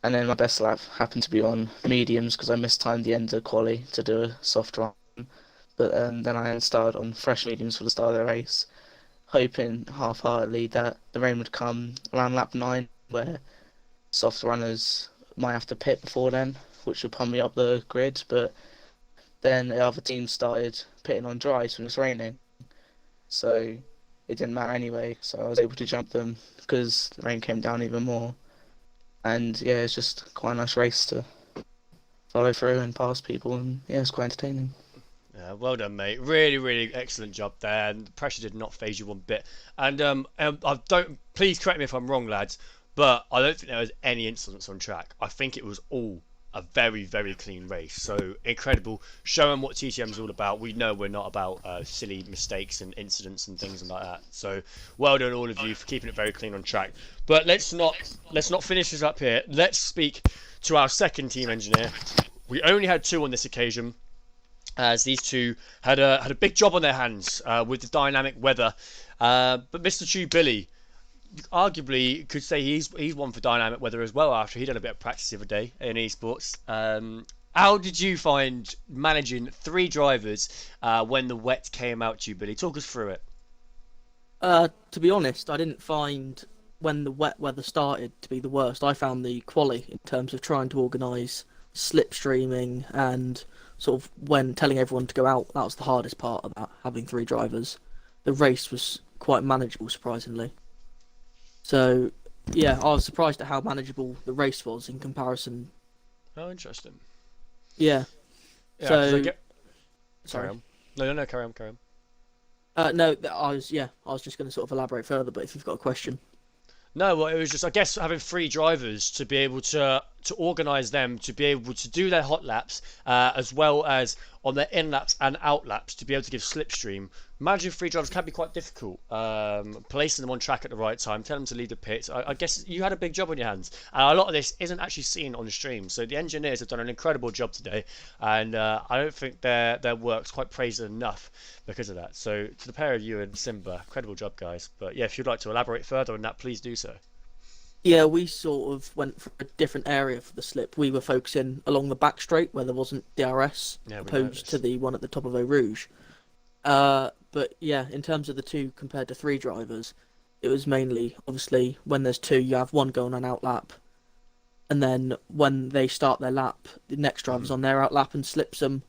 And then my best lap happened to be on mediums because I mistimed the end of quali to do a soft run. But then I started on fresh mediums for the start of the race, hoping half-heartedly that the rain would come around lap 9, where soft runners might have to pit before then, which would pump me up the grid. But then the other team started pitting on dries when it was raining, so it didn't matter anyway. So I was able to jump them because the rain came down even more. And yeah, it's just quite a nice race to follow through and pass people, and yeah, it's quite entertaining. Yeah, well done, mate. Really, really excellent job there. And the pressure did not phase you one bit. And I don't. Please correct me if I'm wrong, lads, but I don't think there was any incidents on track. I think it was all a very, very clean race. So incredible, showing what TTM is all about. We know we're not about silly mistakes and incidents and things like that. So well done, all of you, for keeping it very clean on track. But let's not finish this up here. Let's speak to our second team engineer. We only had 2 on this occasion, as these 2 had a big job on their hands with the dynamic weather. But Mr. Chew Billy, arguably could say he's one for dynamic weather as well, after he'd done a bit of practice the other day in esports. How did you find managing 3 drivers when the wet came out to you, Billy? Talk us through it. To be honest, I didn't find when the wet weather started to be the worst. I found the quali in terms of trying to organise slipstreaming and sort of when telling everyone to go out, that was the hardest part of that, having 3 drivers. The race was quite manageable, surprisingly. So, yeah, I was surprised at how manageable the race was in comparison. Oh, interesting. Yeah. Yeah, 'cause So, I get... sorry. Carry on. No, carry on. No, I was just going to sort of elaborate further, but if you've got a question. No, well, it was just, I guess, having 3 drivers to be able to organise them, to be able to do their hot laps, as well as on their in laps and out laps, to be able to give slipstream. Managing 3 drivers can be quite difficult. Placing them on track at the right time, telling them to leave the pits. I guess you had a big job on your hands. And a lot of this isn't actually seen on the stream. So the engineers have done an incredible job today. And I don't think their work's quite praised enough because of that. So to the pair of you and Simba, incredible job, guys. But yeah, if you'd like to elaborate further on that, please do so. Yeah, we sort of went for a different area for the slip. We were focusing along the back straight where there wasn't DRS, opposed to the one at the top of Eau Rouge. But yeah, in terms of the 2 compared to 3 drivers, it was mainly, obviously, when there's 2, you have one going on out lap, and then when they start their lap, the next driver's on their out lap and slips them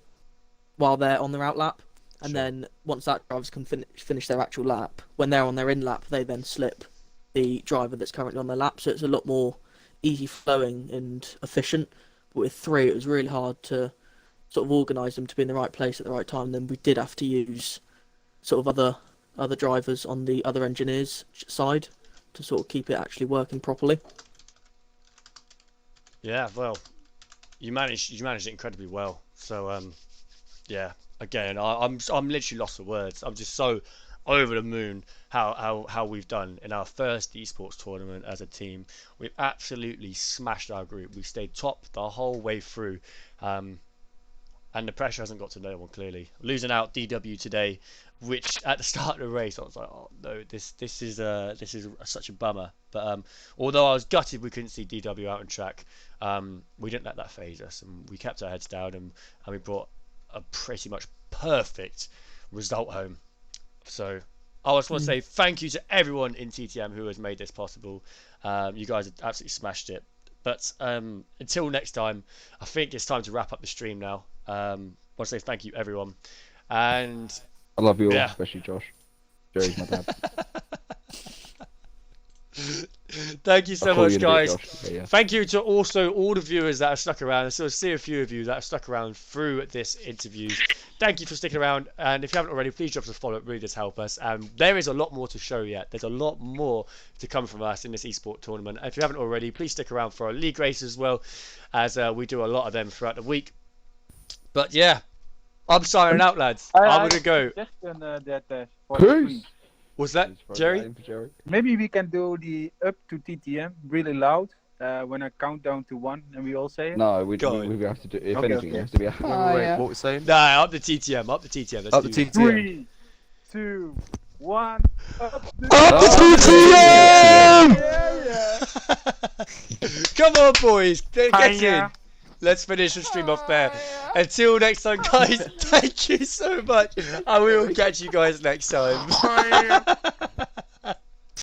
while they're on their out lap, and then once that driver's can finish their actual lap, when they're on their in lap, they then slip the driver that's currently on their lap, so it's a lot more easy flowing and efficient. But with 3, it was really hard to sort of organise them to be in the right place at the right time. Then we did have to use sort of other drivers on the other engineers' side to sort of keep it actually working properly. Yeah, well, you managed it incredibly well. So yeah, again, I'm literally lost for words. I'm just so over the moon how we've done in our first esports tournament as a team. We've absolutely smashed our group. We've stayed top the whole way through, and the pressure hasn't got to no one clearly. Losing out DW today, which at the start of the race I was like, oh no, this is such a bummer. But although I was gutted we couldn't see DW out on track, we didn't let that phase us, and we kept our heads down, and we brought a pretty much perfect result home. So I just want to say thank you to everyone in TTM who has made this possible. You guys have absolutely smashed it. But until next time, I think it's time to wrap up the stream now. I want to say thank you, everyone. And I love you all, yeah. especially Josh. Jerry's my dad. Thank you so I'll call much, you in a bit, guys. Josh. Yeah. Thank you to also all the viewers that have stuck around. I still see a few of you that have stuck around through this interview. Thank you for sticking around. And if you haven't already, please drop us a follow. It really does help us. There is a lot more to show yet. There's a lot more to come from us in this esports tournament. If you haven't already, please stick around for our league races as well, as we do a lot of them throughout the week. But yeah, I'm signing out, lads. I'm gonna go. Peace. What's that, Jerry? Maybe we can do the up to TTM really loud when I count down to 1 and we all say it. No, we have to do. If anything, it has to be a. Wait, what we're saying? Nah, up the TTM. Up the TTM. Let's Up do the that. TTM. 3, 2, 1. Up the TTM! Come on, boys. Get in. Let's finish the stream off there. Until next time, guys, thank you so much. I will catch you guys next time.